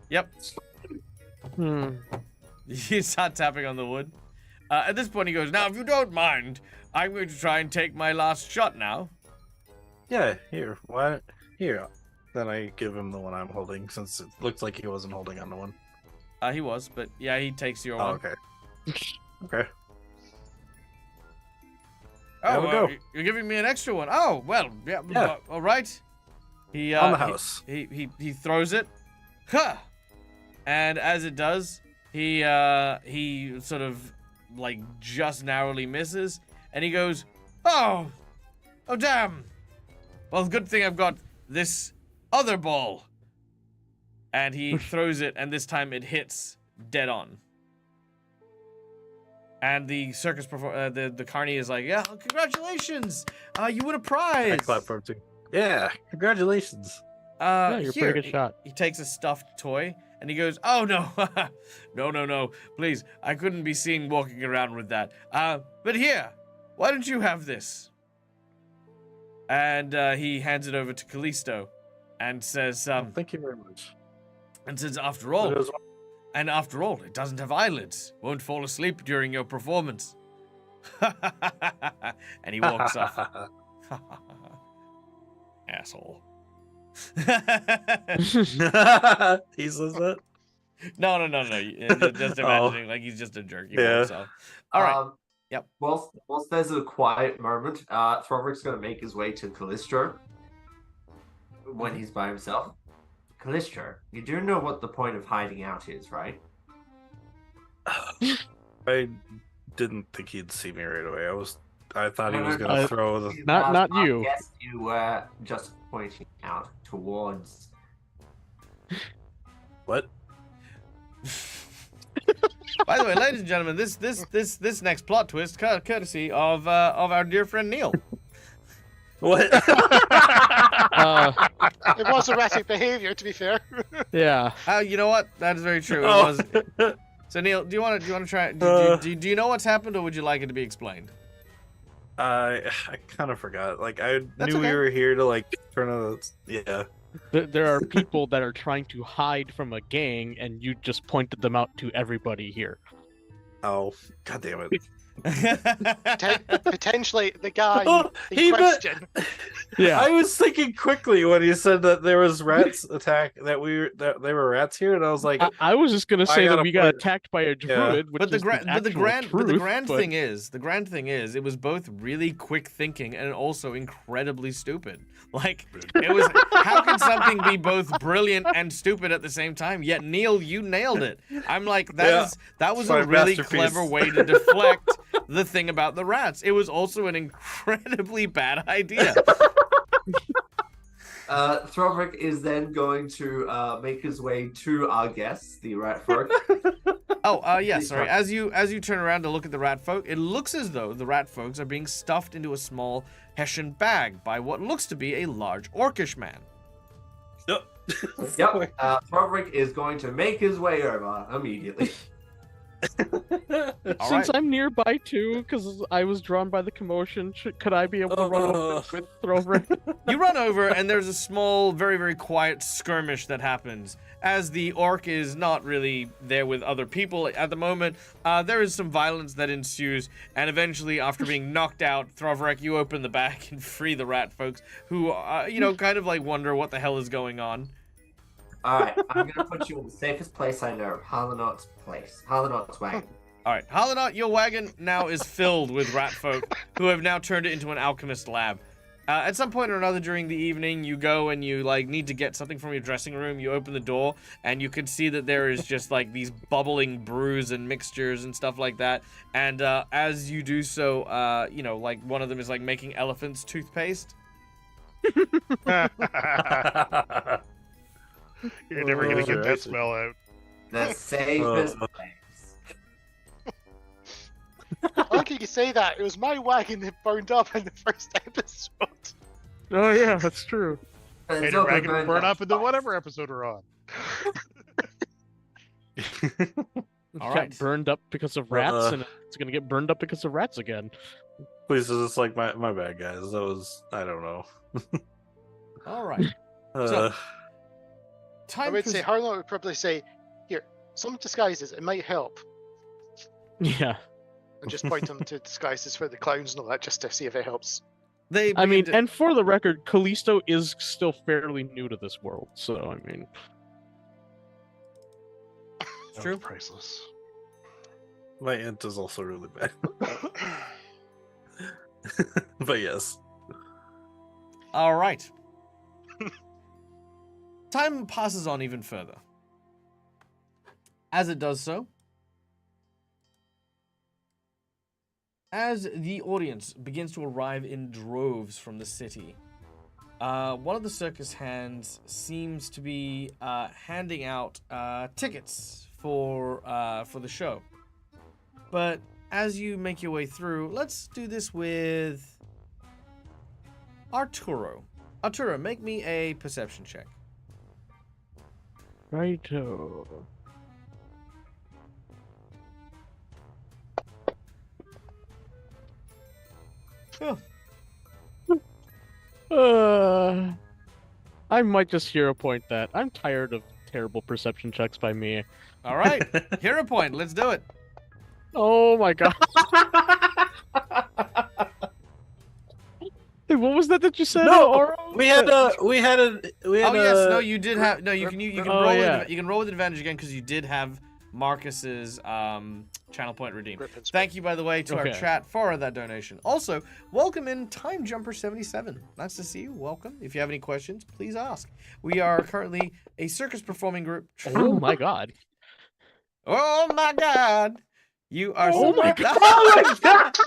Yep. Hmm. You start tapping on the wood. At this point, he goes, now, if you don't mind, I'm going to try and take my last shot now. Yeah, here. What? Here. Then I give him the one I'm holding, since it looks like he wasn't holding on to one. He was, but yeah, he takes your Oh, one. okay. Okay. Oh, There we go. you're giving me an extra one. Oh, well, yeah. Yeah. All right. He On the house. He throws it. Huh. And as it does, he sort of like just narrowly misses, and he goes, "Oh damn. Well, good thing I've got this other ball." And he throws it, and this time it hits dead on. And the circus the carny is like, "Yeah, congratulations! You win a prize." I clap for him too. Yeah, congratulations. Yeah, you're a Here, pretty good shot. He takes a stuffed toy and he goes, "Oh no, no, please! I couldn't be seen walking around with that. But here, why don't you have this?" And he hands it over to Callisto, and says, Thank you very much. "After all, It was- it doesn't have eyelids. Won't fall asleep during your performance." And he walks off. Asshole. He says that? No. Just imagining like he's just a jerk. He Yeah. walks off. All right. Yep. Whilst there's a quiet moment, Throvik's going to make his way to Callisto when he's by himself. Callisto, you do know what the point of hiding out is, right? I didn't think he'd see me right away. I thought he was No, gonna throw the. Not you. Yes, you were just pointing out towards. What? By the way, ladies and gentlemen, this next plot twist, courtesy of our dear friend Neil. What? It was erratic behavior, to be fair. Yeah. You know what? That is very true. It Oh. was. So Neil, do you want to try? Do you know what's happened, or would you like it to be explained? I kind of forgot. Like I That's knew okay. we were here to like turn on the. Yeah. There are people that are trying to hide from a gang, and you just pointed them out to everybody here. Oh, god damn it. Potentially the guy Oh, in he question. Yeah. I was thinking quickly when he said that there was rats attack that they were rats here, and I was like, I was just gonna I say got that a we got point. attacked by a druid, which But the is grand truth, thing is, it was both really quick thinking and also incredibly stupid. Like, it was, how can something be both brilliant and stupid at the same time? Yet, Neil, you nailed it. I'm like, that was My a really masterpiece. clever way to deflect the thing about the rats. It was also an incredibly bad idea. Throvik is then going to make his way to our guests, the rat folk. Yeah, sorry. As you turn around to look at the rat folk, it looks as though the rat folks are being stuffed into a small Hessian bag by what looks to be a large orcish man. Yep. Throvik is going to make his way over immediately. All Since right. I'm nearby too, because I was drawn by the commotion, could I be able to run over with Throvik? You run over, and there's a small, very, very quiet skirmish that happens. As the orc is not really there with other people at the moment, there is some violence that ensues, and eventually, after being knocked out, Throvik, you open the bag and free the rat folks, who, kind of like wonder what the hell is going on. Alright, I'm going to put you in the safest place I know, Harlanot's wagon. All right, Halanot, your wagon now is filled with rat folk who have now turned it into an alchemist lab. At some point or another during the evening, you go and you like need to get something from your dressing room. You open the door and you can see that there is just like these bubbling brews and mixtures and stuff like that. And as you do so, you know, like one of them is like making elephant's toothpaste. You're never gonna get that smell out. The safest place. How can you say that? It was my wagon that burned up in the first episode. Oh yeah, that's true. But And it's your not gonna wagon will burn up in the whatever episode we're on. All Got right. burned up because of rats, and it's gonna get burned up because of rats again. Please, it's like my bad, guys. That was, I don't know. All right. Uh, I Time would say Harlan would probably say, "Here, some disguises. It might help." Yeah. And just point them to disguises for the clowns and all that, just to see if it helps. they I mean, begin to- and for the record, Callisto is still fairly new to this world, so I mean, it's true. Priceless. my int is also really bad. But yes. All right. Time passes on even further. As it does so, as the audience begins to arrive in droves from the city, one of the circus hands seems to be handing out tickets for the show. But as you make your way through, let's do this with Arturo. Arturo, make me a perception check. righto. I might just hero point that. I'm tired of terrible perception checks by me. All right, hero point. Let's do it. Oh my god. Hey, what was that you said? No, Oro? we had a. Oh yes, no, you did have no. You can Oh, roll. yeah. You can roll with advantage again because you did have Marcus's channel point redeemed. Grip and spin. Thank you, by the way, to our Okay. chat for that donation. Also, welcome in Time Jumper 77. Nice to see you. Welcome. If you have any questions, please ask. We are currently a circus performing group. Oh my god. Oh my God! You are. Oh my God!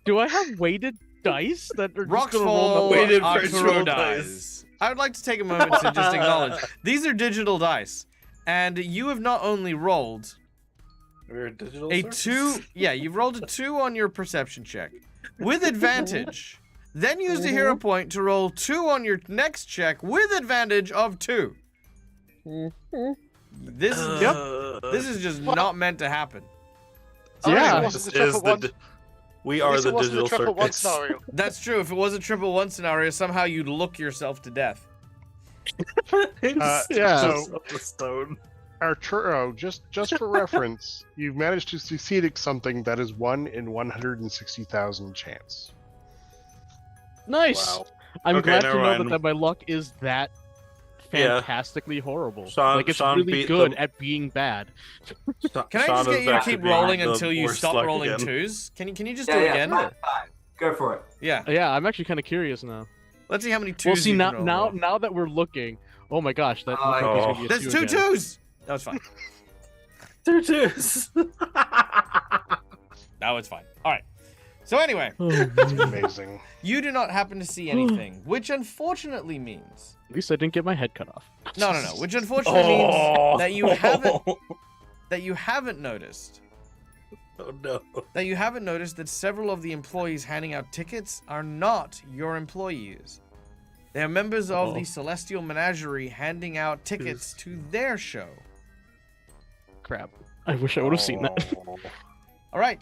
Do I have weighted dice that are Rocks just gonna roll fall, numbers? Weighted Arturo virtual dies. I would like to take a moment to just acknowledge these are digital dice, and you have not only rolled We're a digital a circus? 2. Yeah, you've rolled a 2 on your perception check with advantage. Then used a hero point to roll 2 on your next check with advantage of 2. This is just not meant to happen. Yeah. It wasn't the triple one. We At are least the it wasn't digital the triple one circus. scenario. That's true. If it was a triple 1 scenario, somehow you'd look yourself to death. Yeah. So, the stone. Arturo, just for reference, you've managed to succeed at something that is 1 in 160,000 chance. Nice. Wow. I'm Okay, glad to never know mind. that my luck is that Yeah. fantastically horrible. Sean- like it's Sean really beat good the- at being bad. Can I just get you to keep rolling until you stop rolling again. 2s? Can you just Yeah, do it yeah, again? fine. Go for it. Yeah. Yeah, I'm actually kind of curious now. Let's see how many 2s Well, see you now, can roll. now that we're looking, oh my gosh, that Oh, looks like there's gonna be a There's 2 again. 2s. That was fine. 2 twos. That was fine. All right. So anyway, Oh, It's man. amazing. you do not happen to see anything, which unfortunately means At least I didn't get my head cut off. no. Which unfortunately means that you haven't noticed Oh no. that several of the employees handing out tickets are not your employees. They are members of the Celestial Menagerie handing out tickets to their show. Crap. I wish I would have seen that. All right.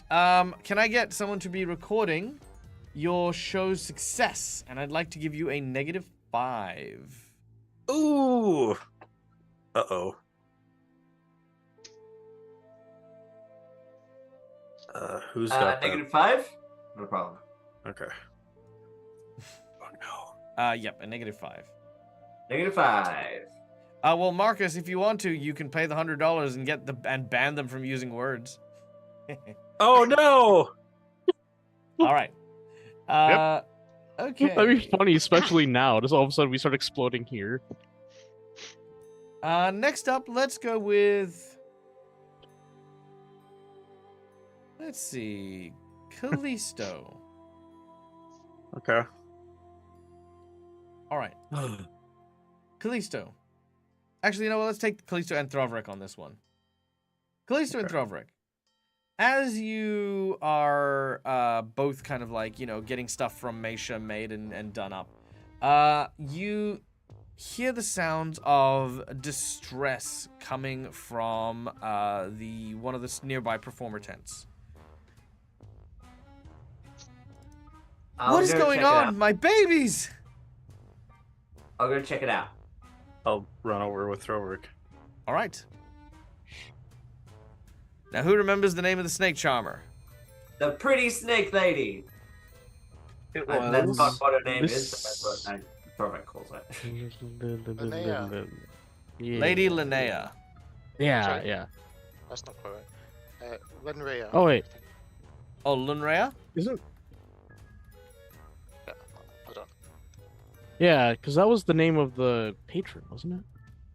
Can I get someone to be recording your show's success? And I'd like to give you a -5. Ooh. Uh-oh. Who's got that? -5? No problem. Okay. Oh no. Yep, a -5. -5. Well, Marcus, if you want to, you can pay the $100 and and ban them from using words. Oh no! All right. Okay. That'd be funny, especially now. Just all of a sudden we start exploding here. Next up, let's go with. Let's see, Callisto. Okay. All right, Callisto. Actually, you know what? Let's take Callisto and Throvrik on this one. Callisto and Throvrik. As you are both kind of like, getting stuff from Meisha made and done up, you hear the sounds of distress coming from one of the nearby performer tents. What is going on? My babies! I'll go check it out. I'll run over with Throwick. All right. Now, who remembers the name of the snake charmer? The pretty snake lady. It That's not what her name Miss- is, but that's what Thorvik calls it. Linnea. Yeah. Lady Linnea. Yeah, Sorry. yeah. That's not quite right. Linrea. Oh, wait. Oh, Lunrea? Isn't? Yeah, hold on. Yeah, because that was the name of the patron, wasn't it?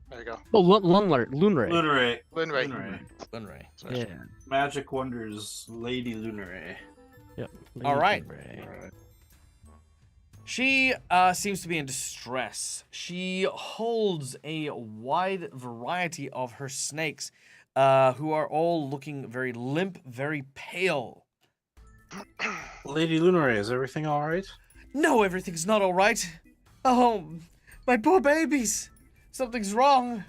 There you go. Oh, Lunray. Lunare. Linrea. Lunare. Lunray. Yeah. Magic Wonders, Lady Lunare. Yep. All right. Lunray. She seems to be in distress. She holds a wide variety of her snakes, who are all looking very limp, very pale. Lady Lunare, is everything all right? No, everything's not all right. Oh, my poor babies. Something's wrong.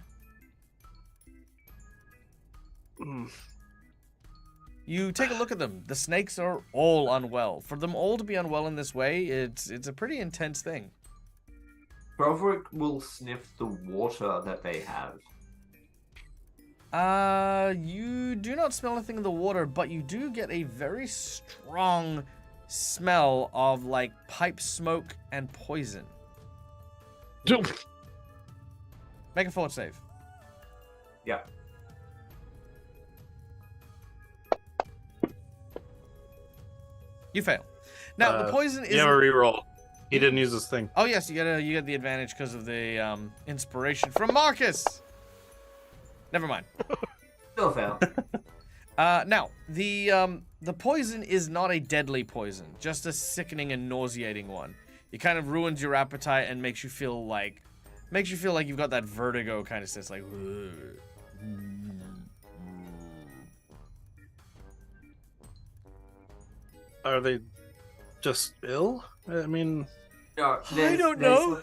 You take a look at them. The snakes are all unwell. For them all to be unwell in this way, it's a pretty intense thing. Thorvik will sniff the water that they have. You do not smell anything in the water, but you do get a very strong smell of like pipe smoke and poison. Make a forward save. Yeah. You fail. Now the poison is. You have a reroll. He didn't use this thing. Oh yes, you get the advantage because of the inspiration from Marcus. Never mind. Still fail. Now the poison is not a deadly poison, just a sickening and nauseating one. It kind of ruins your appetite and makes you feel like you've got that vertigo kind of sense, like. Are they just ill? I mean, No, I don't know.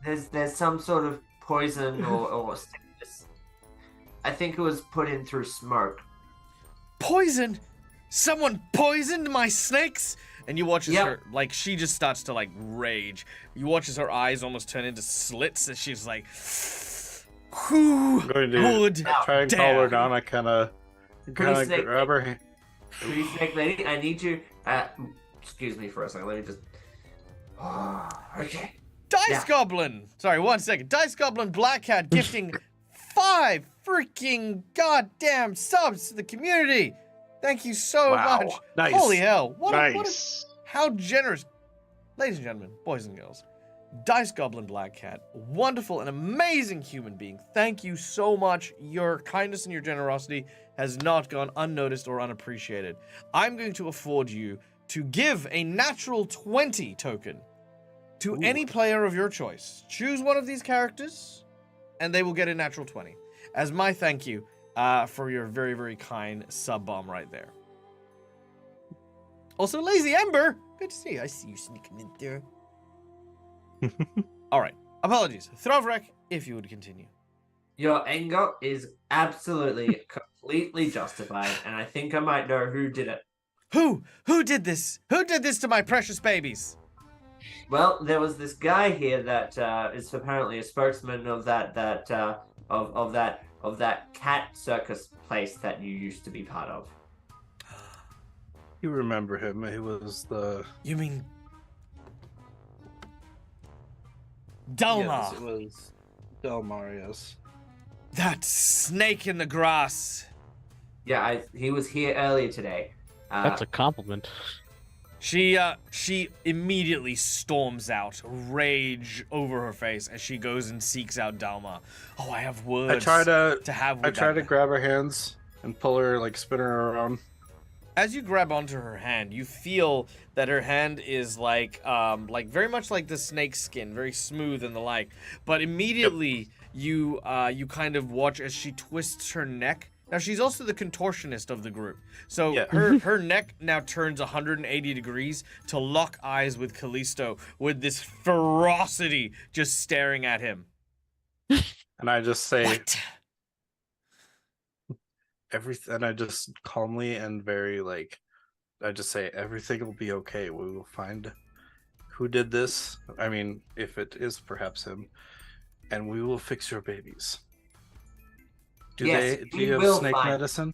There's some sort of poison or sickness. I think it was put in through smoke. Poison? Someone poisoned my snakes? And you watch as Yep. her, like, she just starts to, like, rage. You watch as her eyes almost turn into slits, and she's like, whew, I'm going to good try and calm her damn. down. I kind of snake. grab her hand. Pretty snake lady, I need you. Excuse me for a second. Let me just. Okay. Dice Yeah. Goblin! Sorry, 1 second. Dice Goblin Black Cat gifting 5 freaking goddamn subs to the community! Thank you so Wow. much. Nice. Holy hell. Nice. How generous. Ladies and gentlemen, boys and girls, Dice Goblin Black Cat, wonderful and amazing human being. Thank you so much. Your kindness and your generosity has not gone unnoticed or unappreciated. I'm going to afford you to give a natural 20 token to any player of your choice. Choose one of these characters, and they will get a natural 20 as my thank you for your very, very kind sub bomb right there. Also, Lazy Ember, good to see you. I see you sneaking in there. All right. Apologies. Throvrik, if you would continue. Your anger is absolutely, completely justified, and I think I might know who did it. Who? Who did this? Who did this to my precious babies? Well, there was this guy here that is apparently a spokesman of that cat circus place that you used to be part of. You remember him? He was the. You mean Dalma? Yes, it was Delmarius. That snake in the grass. Yeah, he was here earlier today. That's a compliment. She immediately storms out, rage over her face as she goes and seeks out Dalma. Oh, I have words I try to have with I try to that. grab her hands and pull her, like spin her around. As you grab onto her hand, you feel that her hand is like very much like the snake skin, very smooth and the like. But immediately you kind of watch as she twists her neck. Now she's also the contortionist of the group, so Yeah. her neck now turns 180 degrees to lock eyes with Callisto, with this ferocity just staring at him. And I just say What? everything. And I just calmly and very I just say everything will be okay. We will find who did this. I mean, if it is perhaps him, and we will fix your babies. Do Yes, do we you have will snake find- medicine?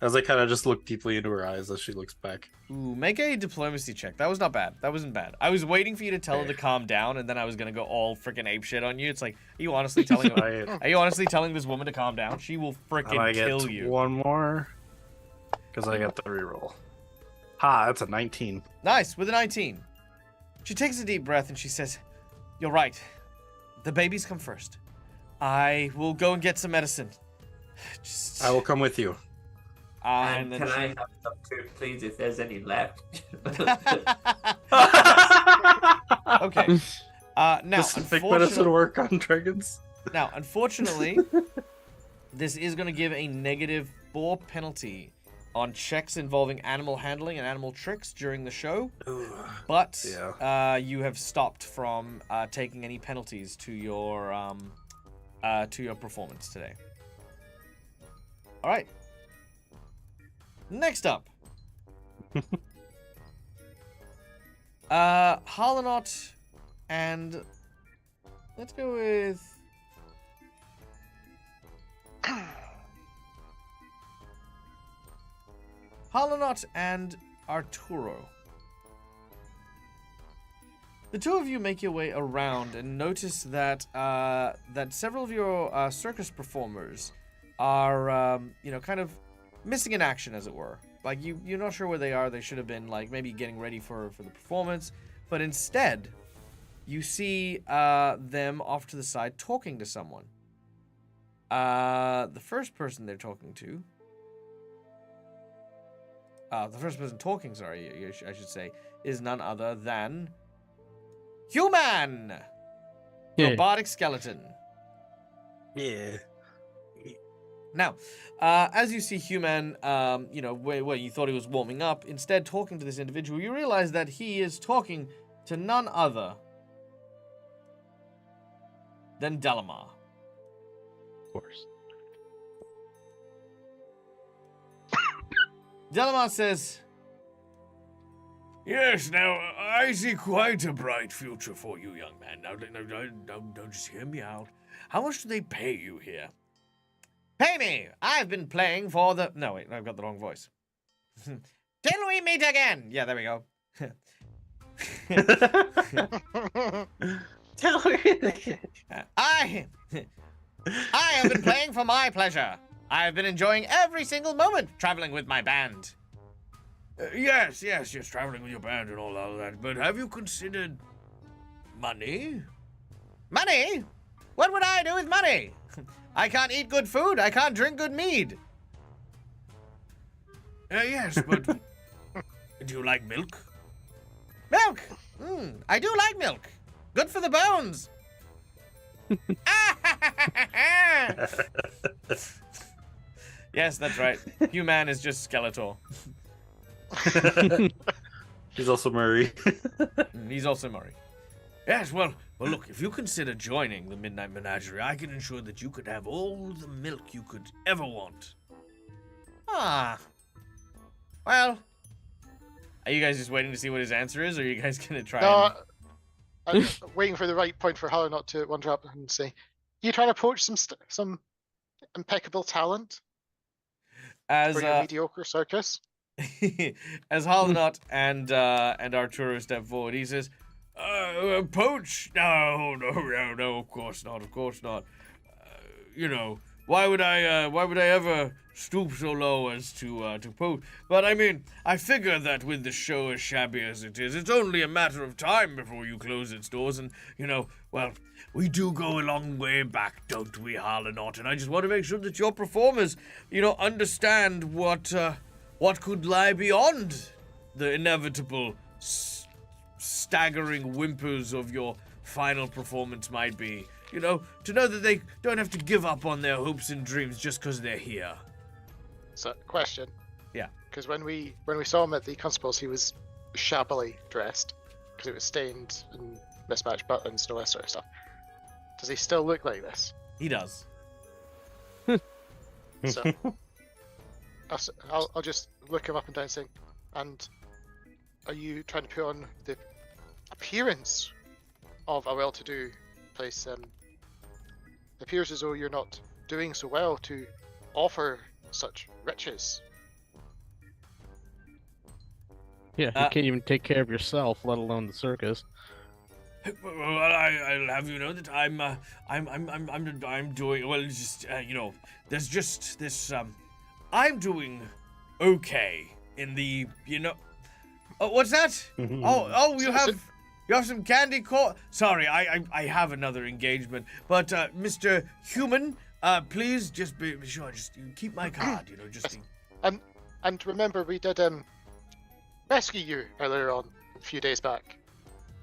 As I kind of just look deeply into her eyes as she looks back. Ooh, make a diplomacy check. That was not bad. That wasn't bad. I was waiting for you to tell her to calm down, and then I was gonna go all freaking ape shit on you. It's like, are you honestly telling are you honestly telling this woman to calm down? She will And I freaking get kill you. one more because I got the reroll. Ha! That's a 19. Nice, with a 19. She takes a deep breath and she says, "You're right. The babies come first. I will go and get some medicine. Just, I will come with you. And then can she- I have some too, please, if there's any left? Okay. Now, Does fake medicine unfortunately, work on dragons? unfortunately, this is going to give a -4 penalty on checks involving animal handling and animal tricks during the show. But Yeah. you have stopped from taking any penalties to your performance today. All right. Next up, Harlanot, and let's go with Harlanot and Arturo. The two of you make your way around and notice that that several of your circus performers are kind of missing in action, as it were. Like you're not sure where they are. They should have been like maybe getting ready for the performance, but instead you see them off to the side talking to someone. The first person they're talking to. The first person talking, sorry, I should say, is none other than Human! Yeah. Robotic skeleton. Yeah. Now, as you see Human, where you thought he was warming up, instead talking to this individual, you realize that he is talking to none other than Delamar. Of course. Delamar says, "Yes, now, I see quite a bright future for you, young man. Now, don't just hear me out. How much do they pay you here?" "Pay me! I've been playing for the..." No, wait, I've got the wrong voice. "Till we meet again!" Yeah, there we go. I have been playing for my pleasure. I have been enjoying every single moment traveling with my band. Yes, traveling with your band and all of that. But have you considered money? Money? What would I do with money? I can't eat good food. I can't drink good mead. Yes, but do you like milk? Milk? I do like milk. Good for the bones. Yes, that's right. Human is just Skeletor. He's also Murray. He's also Murray. Yes, well, look, if you consider joining the Midnight Menagerie, I can ensure that you could have all the milk you could ever want. Ah. Well, are you guys just waiting to see what his answer is, or are you guys gonna try No, I'm waiting for the right point for Harlan not to wander up and say, "You trying to poach some impeccable talent for your as mediocre circus?" as Harlanot and Arturo step forward, he says, Poach? No, of course not. You know, why would I ever stoop so low as to poach? But I mean, I figure that with the show as shabby as it is, it's only a matter of time before you close its doors, and, you know, well, we do go a long way back, don't we, Harlanaut? And I just want to make sure that your performers, you know, understand what could lie beyond the inevitable staggering whimpers of your final performance might be. You know, to know that they don't have to give up on their hopes and dreams just because they're here. So, question. Yeah. Because when we saw him at the Constable's, he was shabbily dressed because it was stained and mismatched buttons and all that sort of stuff. Does he still look like this? He does. So, I'll just look him up and down saying, and are you trying to put on the appearance of a well-to-do place? It appears as though you're not doing so well to offer such riches. Yeah, you can't even take care of yourself, let alone the circus. Well, I'll have you know that I'm doing well. Just you know, there's just this. I'm doing okay in the, you know. Oh, what's that? You have some candy Sorry, I have another engagement. But Mr. Human, please just be sure, just keep my card. You know, just. And remember, we did rescue you earlier on a few days back.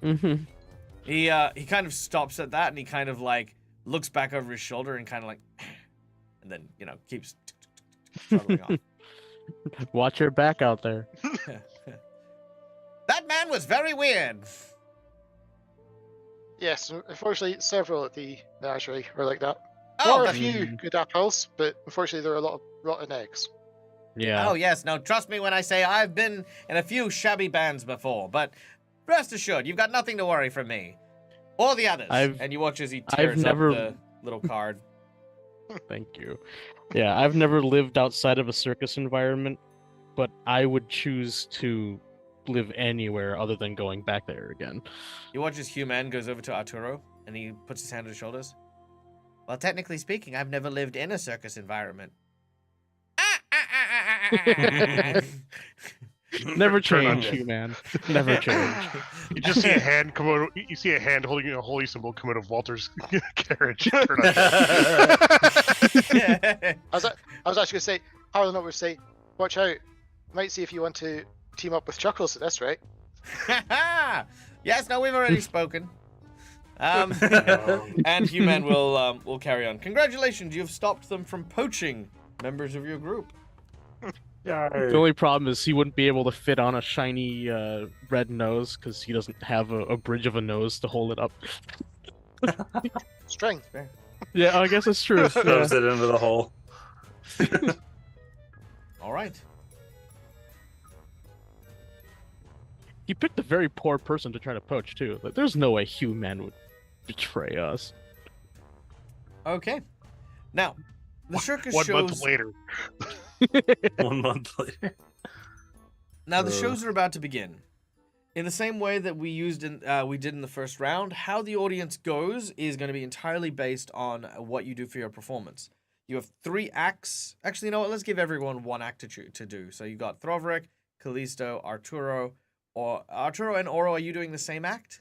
Mm-hmm. He kind of stops at that, and he kind of like looks back over his shoulder and kind of like, and then, you know, keeps struggling on. Watch your back out there. That man was very weird. Yes, unfortunately, several at the menagerie were like that. Oh, Or a but- few good apples, but unfortunately, there are a lot of rotten eggs. Yeah. Oh, yes. Now, trust me when I say I've been in a few shabby bands before, but rest assured, you've got nothing to worry from me. Or the others. And you watch as he tears never- up the little card. Thank you. Yeah, I've never lived outside of a circus environment, but I would choose to live anywhere other than going back there again. You watch as Human goes over to Arturo, and he puts his hand on his shoulders. Well, technically speaking, I've never lived in a circus environment. Never Turn on change, you. man. Never change. You just see a hand come out. You see a hand holding a holy symbol come out of Walter's carriage. Turn on. I was actually going to say, Harlan would say, watch out. Might see if you want to team up with Chuckles at this rate. Yes, no, we've already spoken. And Human will carry on. Congratulations, you've stopped them from poaching members of your group. The only problem is he wouldn't be able to fit on a shiny red nose because he doesn't have a bridge of a nose to hold it up. String. Yeah, I guess that's true. Throws it into the hole. All right. He picked a very poor person to try to poach too. Like, there's no way Human would betray us. Okay. Now, the circus 1 shows. month later. 1 month later. Now the shows are about to begin. In the same way that we did in the first round, how the audience goes is going to be entirely based on what you do for your performance. You have 3 acts. Actually, you know what? Let's give everyone 1 act to do. So you got Throveric, Callisto, Arturo, or Arturo and Oro. Are you doing the same act?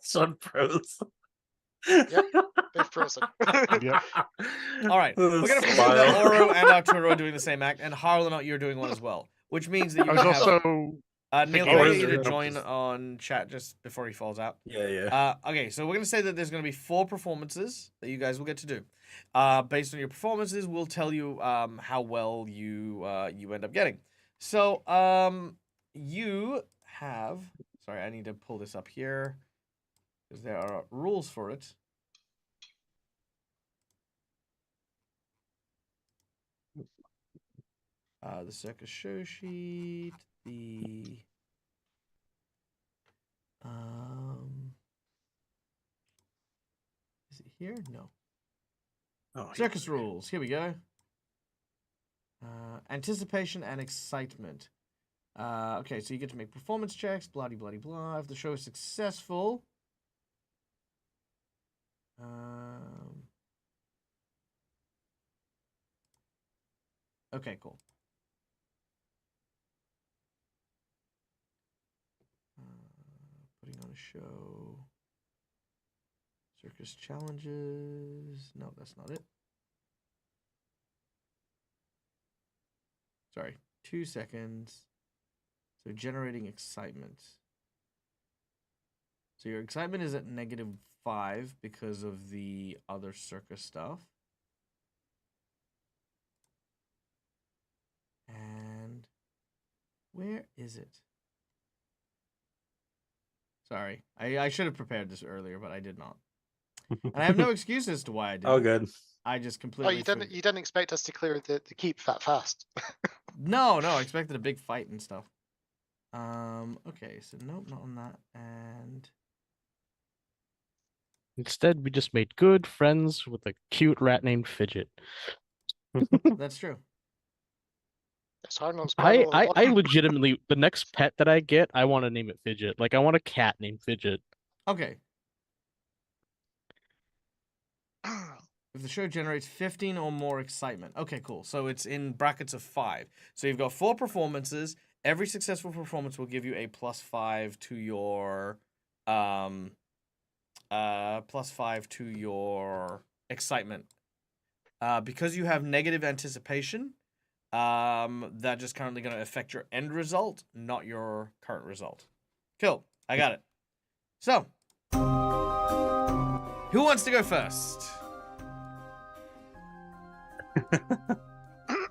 Sun pros. They're frozen. Yep. All right. We're going to presume that Oro and Arturo are doing the same act, and Harlan, you're doing one as well. Which means that you I was have... also. Neil, Oh, can I is get you to there- join on chat just before he falls out? Yeah. Okay, so we're going to say that there's going to be 4 performances that you guys will get to do. Based on your performances, we'll tell you how well you end up getting. So you have... Sorry, I need to pull this up here because there are rules for it. The circus show sheet, the... Is it here? No. Oh, Circus rules. Here we go. Anticipation and excitement. Okay, so you get to make performance checks, bloody bloody blah. If the show is successful, okay, cool. Putting on a show. Circus challenges. No, that's not it. Sorry, 2 seconds. So generating excitement. So your excitement is at -5 because of the other circus stuff. And where is it? Sorry, I should have prepared this earlier, but I did not. And I have no excuse as to why I did. Oh, good. I just Oh, completely. you didn't expect us to clear the keep that fast. No, I expected a big fight and stuff. Okay, so nope, not on that. And Instead, we just made good friends with a cute rat named Fidget. that's true. It's hard not I legitimately, the next pet that I get, I want to name it Fidget. Like, I want a cat named Fidget. Okay. If the show generates 15 or more excitement. Okay, cool. So it's in brackets of 5. So you've got 4 performances. Every successful performance will give you a +5 to your +5 to your excitement. Because you have negative anticipation, that just currently going to affect your end result, not your current result. Cool. I got it. So, who wants to go first?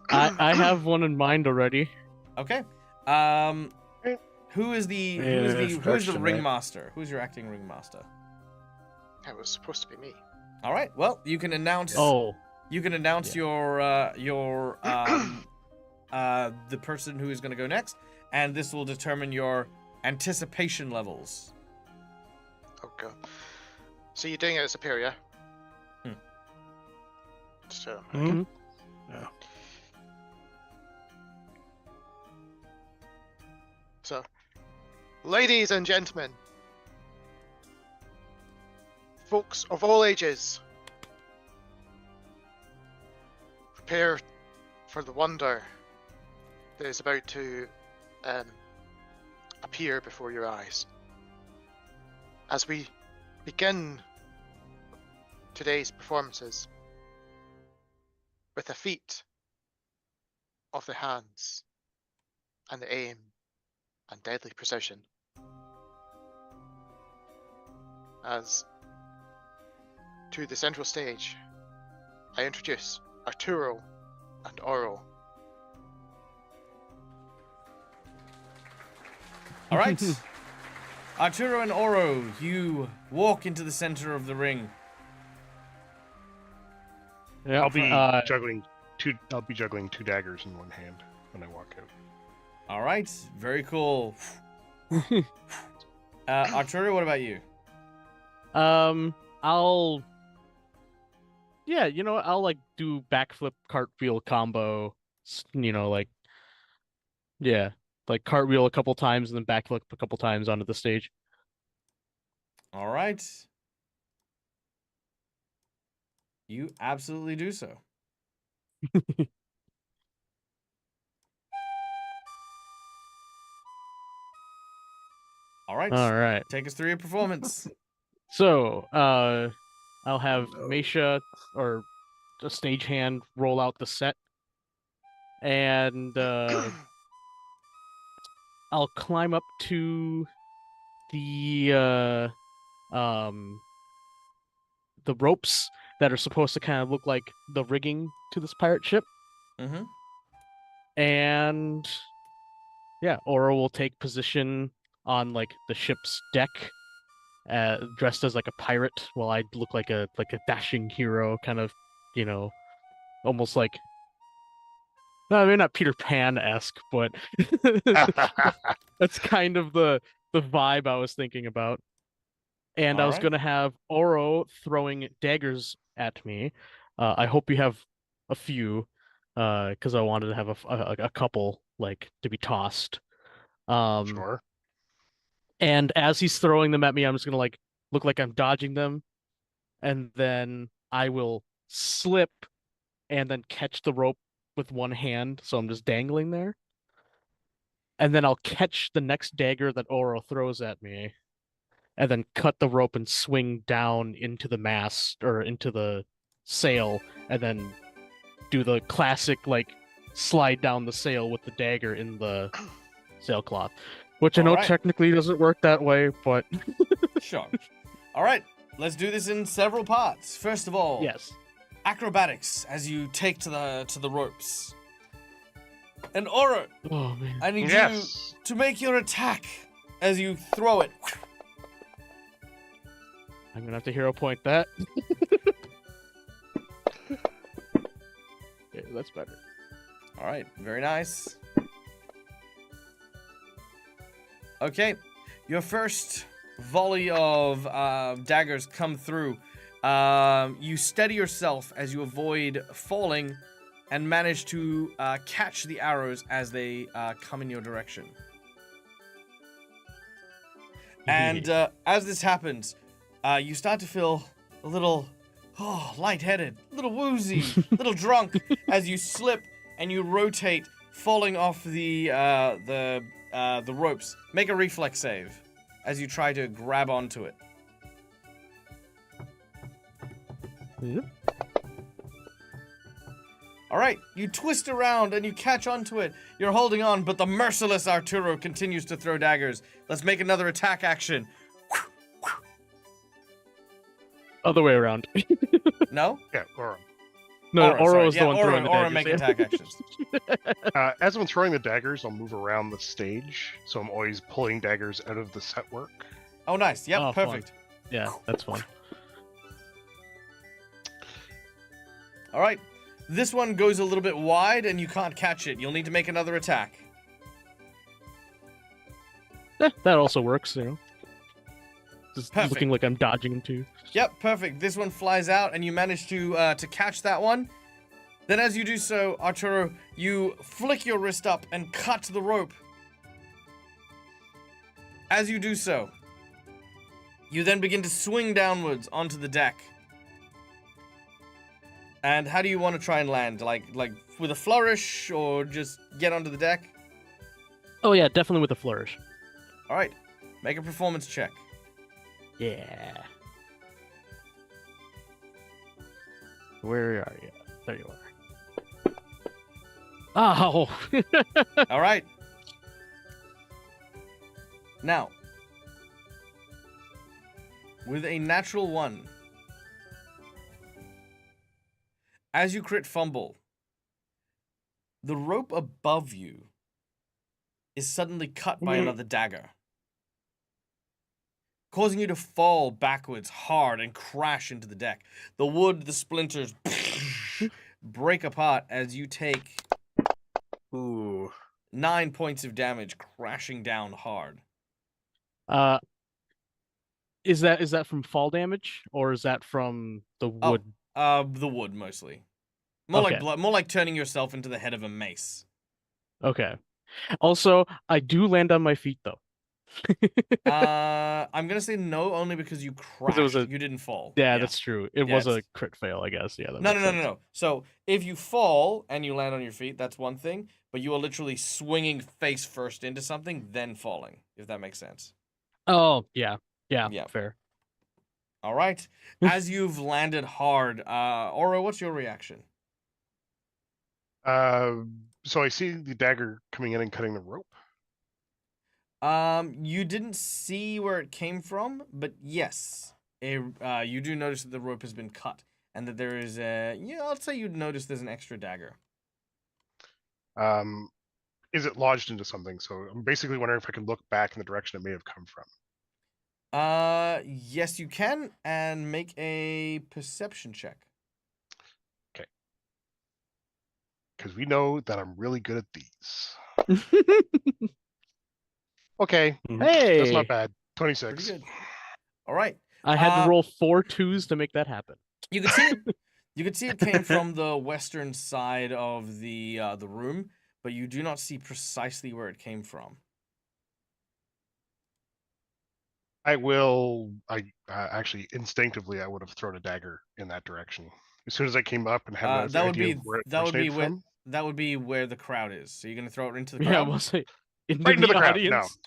I have one in mind already. Okay. Who is the ringmaster? Who's your acting ringmaster? It was supposed to be me. All right. Well, you can announce. Oh, You can announce your the person who is going to go next, and this will determine your anticipation levels. Oh god. So you're doing it as Superior. Hmm. So Hmm? So, ladies and gentlemen, folks of all ages, prepare for the wonder that is about to appear before your eyes. As we begin today's performances with a feat of the hands and the aim and deadly precision, as to the central stage, I introduce Arturo and Oro. All right. Arturo and Oro, you walk into the center of the ring. yeah. I'll be uh, juggling two daggers in one hand when I walk out. All right. Very cool. Arturo, what about you? I'll. Yeah, you know what? I'll like do backflip cartwheel combo. Like, yeah, like cartwheel a couple times and then backflip a couple times onto the stage. All right. You absolutely do so. All right. All right. Take us through your performance. So, I'll have Meisha or a stagehand roll out the set, and I'll climb up to the ropes that are supposed to kind of look like the rigging to this pirate ship, Mm-hmm. and yeah, Oro will take position on like the ship's deck, dressed as like a pirate, while I look like a dashing hero, kind of, almost like, no, maybe not Peter Pan-esque, but that's kind of the vibe I was thinking about. And I was Alright. gonna have Oro throwing daggers at me. I hope you have a few, because I wanted to have a couple like to be tossed. Sure. And as he's throwing them at me, I'm just gonna like look like I'm dodging them, and then I will slip and then catch the rope with one hand, so I'm just dangling there. And then I'll catch the next dagger that Oro throws at me, and then cut the rope and swing down into the mast or into the sail, and then do the classic like slide down the sail with the dagger in the sailcloth. Which I know Alright. technically doesn't work that way, but Sure. All right, let's do this in several parts. First of all, yes. acrobatics as you take to the ropes. And Oro, Oh man. I need Yes. you to make your attack as you throw it. I'm gonna have to hero point that. Yeah, that's better. All right, very nice. Okay, your first volley of daggers come through. You steady yourself as you avoid falling and manage to catch the arrows as they come in your direction. And as this happens, you start to feel a little lightheaded, a little woozy, a little drunk as you slip and you rotate, falling off the ropes. Make a reflex save as you try to grab onto it. Yep. All right, you twist around and you catch onto it. You're holding on, but the merciless Arturo continues to throw daggers. Let's make another attack action. Other way around. No? Yeah, Oro. No, Oro, Oro sorry. is Yeah, the one Oro, throwing the Oro daggers. make yeah. attack actions. As I'm throwing the daggers, I'll move around the stage, so I'm always pulling daggers out of the set work. Oh, nice. Yep, Oh, fun. perfect. Yeah, that's fun. All right. This one goes a little bit wide and you can't catch it. You'll need to make another attack. That also works, you know. Just Perfect. looking like I'm dodging him too. Yep, perfect. This one flies out and you manage to catch that one. Then as you do so, Arturo, you flick your wrist up and cut the rope. As you do so, you then begin to swing downwards onto the deck. And how do you want to try and land? Like with a flourish or just get onto the deck? Oh yeah, definitely with a flourish. All right, make a performance check. Yeah. Where are you? There you are. Oh. All right. Now, with a natural 1, as you crit fumble, the rope above you is suddenly cut by another dagger, causing you to fall backwards hard and crash into the deck. The wood, the splinters break apart as you take Ooh. 9 points of damage, crashing down hard. Is that from fall damage or is that from the wood? The wood mostly. More like Okay. blood, more like turning yourself into the head of a mace. Okay. Also, I do land on my feet though. I'm gonna say no, only because you crashed. was a- You didn't fall. Yeah, that's true. It Yeah, was a it's- crit fail, I guess. Yeah. That No, makes no, no, sense. no, no. So if you fall and you land on your feet, that's one thing. But you are literally swinging face first into something, then falling. If that makes sense. Oh, yeah. Yeah, Yeah. fair. All right. As you've landed hard, Oro, what's your reaction? So I see the dagger coming in and cutting the rope. You didn't see where it came from, but yes, you do notice that the rope has been cut, and that there is I'll say you'd notice there's an extra dagger. Is it lodged into something? So I'm basically wondering if I can look back in the direction it may have come from. Yes, you can, and make a perception check. Because we know that I'm really good at these. Okay, Hey, that's not bad. Pretty 26. good. All right. I had Uh, to roll 4 2s to make that happen. You could see it. You could see it came from the western side of the room, but you do not see precisely where it came from. I will. I actually instinctively I would have thrown a dagger in that direction as soon as I came up and had an That would idea be of where it that would be originated where from. that would be where the crowd is. So you're gonna throw it into the Yeah, crowd. we'll say into Right into the the crowd, no. audience.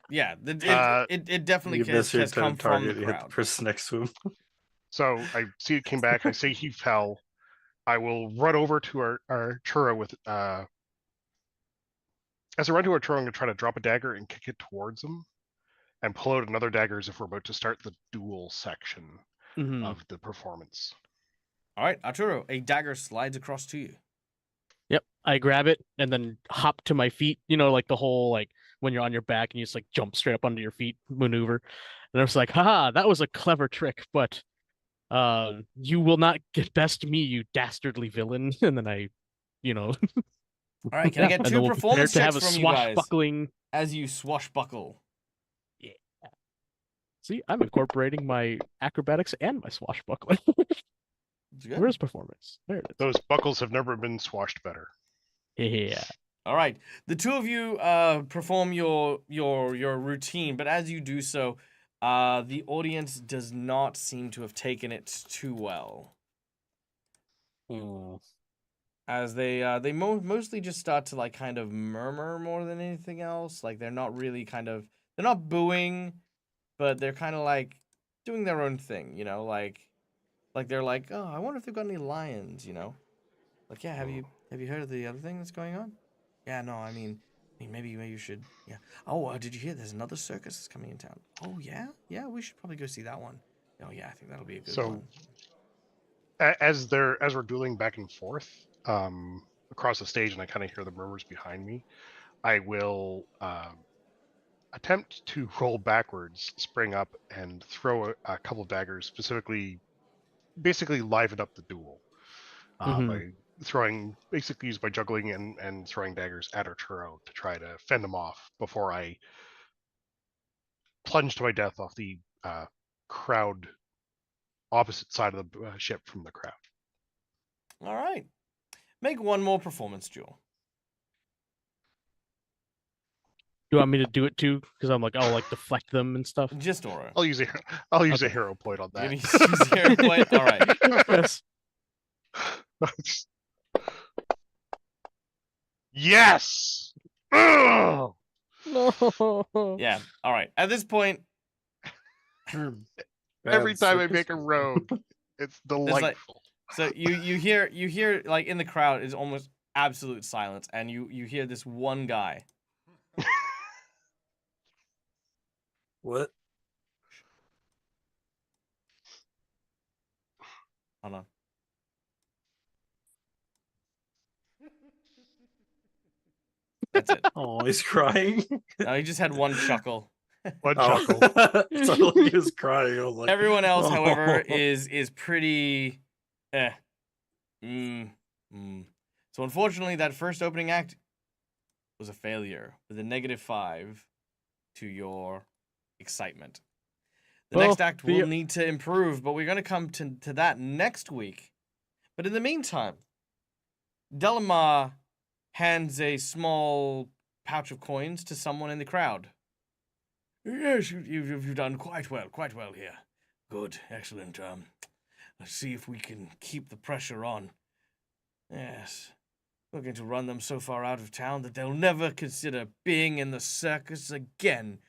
Yeah, Uh, it definitely You miss your has come intended from the target. You hit the crowd. person next to him. So I see it came back. I say he fell. I will run over to our churro with as I run to our churro, I'm gonna try to drop a dagger and kick it towards him, and pull out another dagger as if we're about to start the duel section Mhm. of the performance. All right, Arturo, a dagger slides across to you. Yep. I grab it and then hop to my feet. You know, like the whole like when you're on your back and you just like jump straight up onto your feet maneuver. And I was like, haha, that was a clever trick, but you will not get best me, you dastardly villain. And then I, you know, All right, can I yeah, get and then two we'll prepare performance to have checks a from you guys swashbuckling. as you swashbuckle? See, I'm incorporating my acrobatics and my swashbuckling. That's good. Where's performance? There it is. Those buckles have never been swashed better. Yeah. All right, the two of you perform your routine, but as you do so, the audience does not seem to have taken it too well, as they mostly just start to like kind of murmur more than anything else. Like they're not really they're not booing, but they're kind of like doing their own thing, you know, like they're like, oh, I wonder if they've got any lions, you know, like yeah, have you heard of the other thing that's going on? Yeah, no, I mean maybe you should. Yeah. Oh, did you hear? There's another circus that's coming in town. Oh yeah, yeah, we should probably go see that one. Oh yeah, I think that'll be a good one. As we're dueling back and forth across the stage, and I kind of hear the murmurs behind me, I will attempt to roll backwards, spring up, and throw a couple of daggers, basically liven up the duel by basically use my juggling and throwing daggers at Arturo to try to fend them off before I plunge to my death off the crowd opposite side of the ship from the crowd. All right, make one more performance, Jewel. You want me to do it too? Because I'm like, I'll like deflect them and stuff. Just Oro. I'll use a hero point on You're that. gonna use hero point. All right. Yes. Yes. Ugh! No. Yeah. All right. At this point, Every time I circus make a rogue, it's delightful. so you hear like in the crowd is almost absolute silence, and you hear this one guy. What? Hold on. That's it. Oh, he's crying. No, he just had one chuckle. One Oh. chuckle. So he was crying. I was like, Everyone else, however, "Oh." is pretty So unfortunately, that first opening act was a failure with a -5 to your excitement. The Well, next act will the- need to improve, but we're going to come to that next week. But in the meantime, Delamar hands a small pouch of coins to someone in the crowd. Yes, you've done quite well here. Good, excellent. Let's see if we can keep the pressure on. Yes, we're going to run them so far out of town that they'll never consider being in the circus again.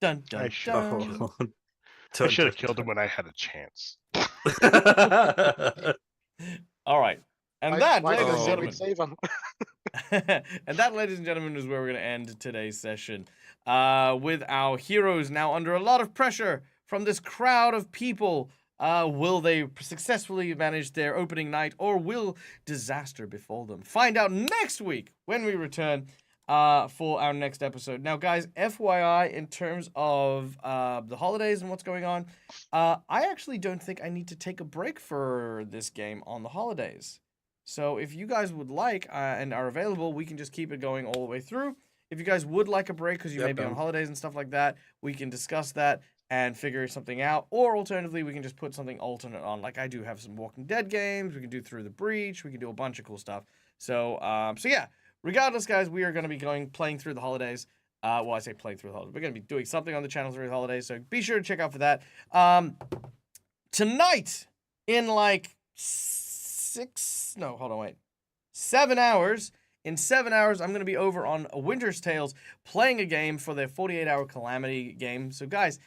Dun, dun, I should dun. I should have killed him when I had a chance. All right. And Why- that, why ladies did I and say gentlemen, we'd save him? and that, ladies and gentlemen, is where we're going to end today's session. With our heroes now under a lot of pressure from this crowd of people. Will they successfully manage their opening night, or will disaster befall them? Find out next week when we return for our next episode. Now, guys, FYI, in terms of the holidays and what's going on, I actually don't think I need to take a break for this game on the holidays. So if you guys would like and are available, we can just keep it going all the way through. If you guys would like a break because you may be on holidays and stuff like that, we can discuss that. and figure something out, or alternatively, we can just put something alternate on. Like I do have some Walking Dead games. We can do Through the Breach. We can do a bunch of cool stuff. So yeah. Regardless, guys, we are going to be playing through the holidays. Well, I say playing through the holidays. We're going to be doing something on the channel through the holidays, so be sure to check out for that. Tonight, in like 7 hours. In 7 hours, I'm going to be over on Winter's Tales playing a game for their 48-hour Calamity game. So, guys,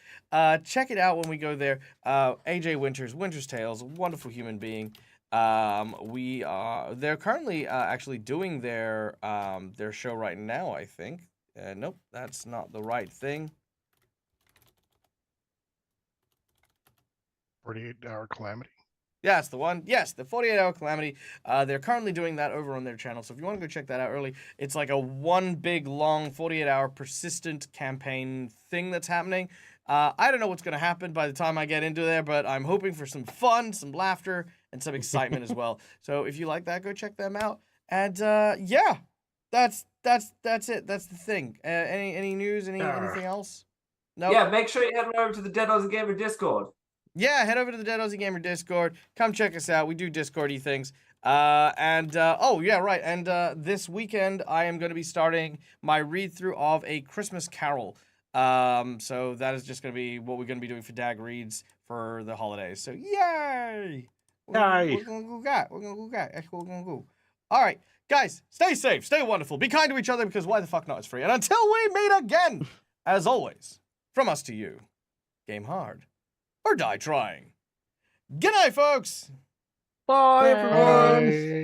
check it out when we go there. AJ Winter's Tales, a wonderful human being. They're currently actually doing their show right now, I think. Nope, that's not the right thing. 48-hour Calamity. Yeah, that's the one. Yes, the 48-hour Calamity. They're currently doing that over on their channel. So if you want to go check that out early, it's like a one big, long, 48-hour persistent campaign thing that's happening. I don't know what's going to happen by the time I get into there, but I'm hoping for some fun, some laughter, and some excitement as well. So if you like that, go check them out. And yeah, that's it. That's the thing. Any news? Anything else? No. Yeah, make sure you head over to the Dead Aussie Gamer Discord. Yeah, head over to the Dead Aussie Gamer Discord. Come check us out. We do Discord-y things. Oh, yeah, right. And this weekend, I am going to be starting my read-through of A Christmas Carol. So that is just going to be what we're going to be doing for Dag Reads for the holidays. So, yay! Yay! We're going to go. All right, guys, stay safe, stay wonderful, be kind to each other, because why the fuck not? It's free. And until we meet again, as always, from us to you, game hard or die trying. Good night, folks. Bye, everyone. Bye.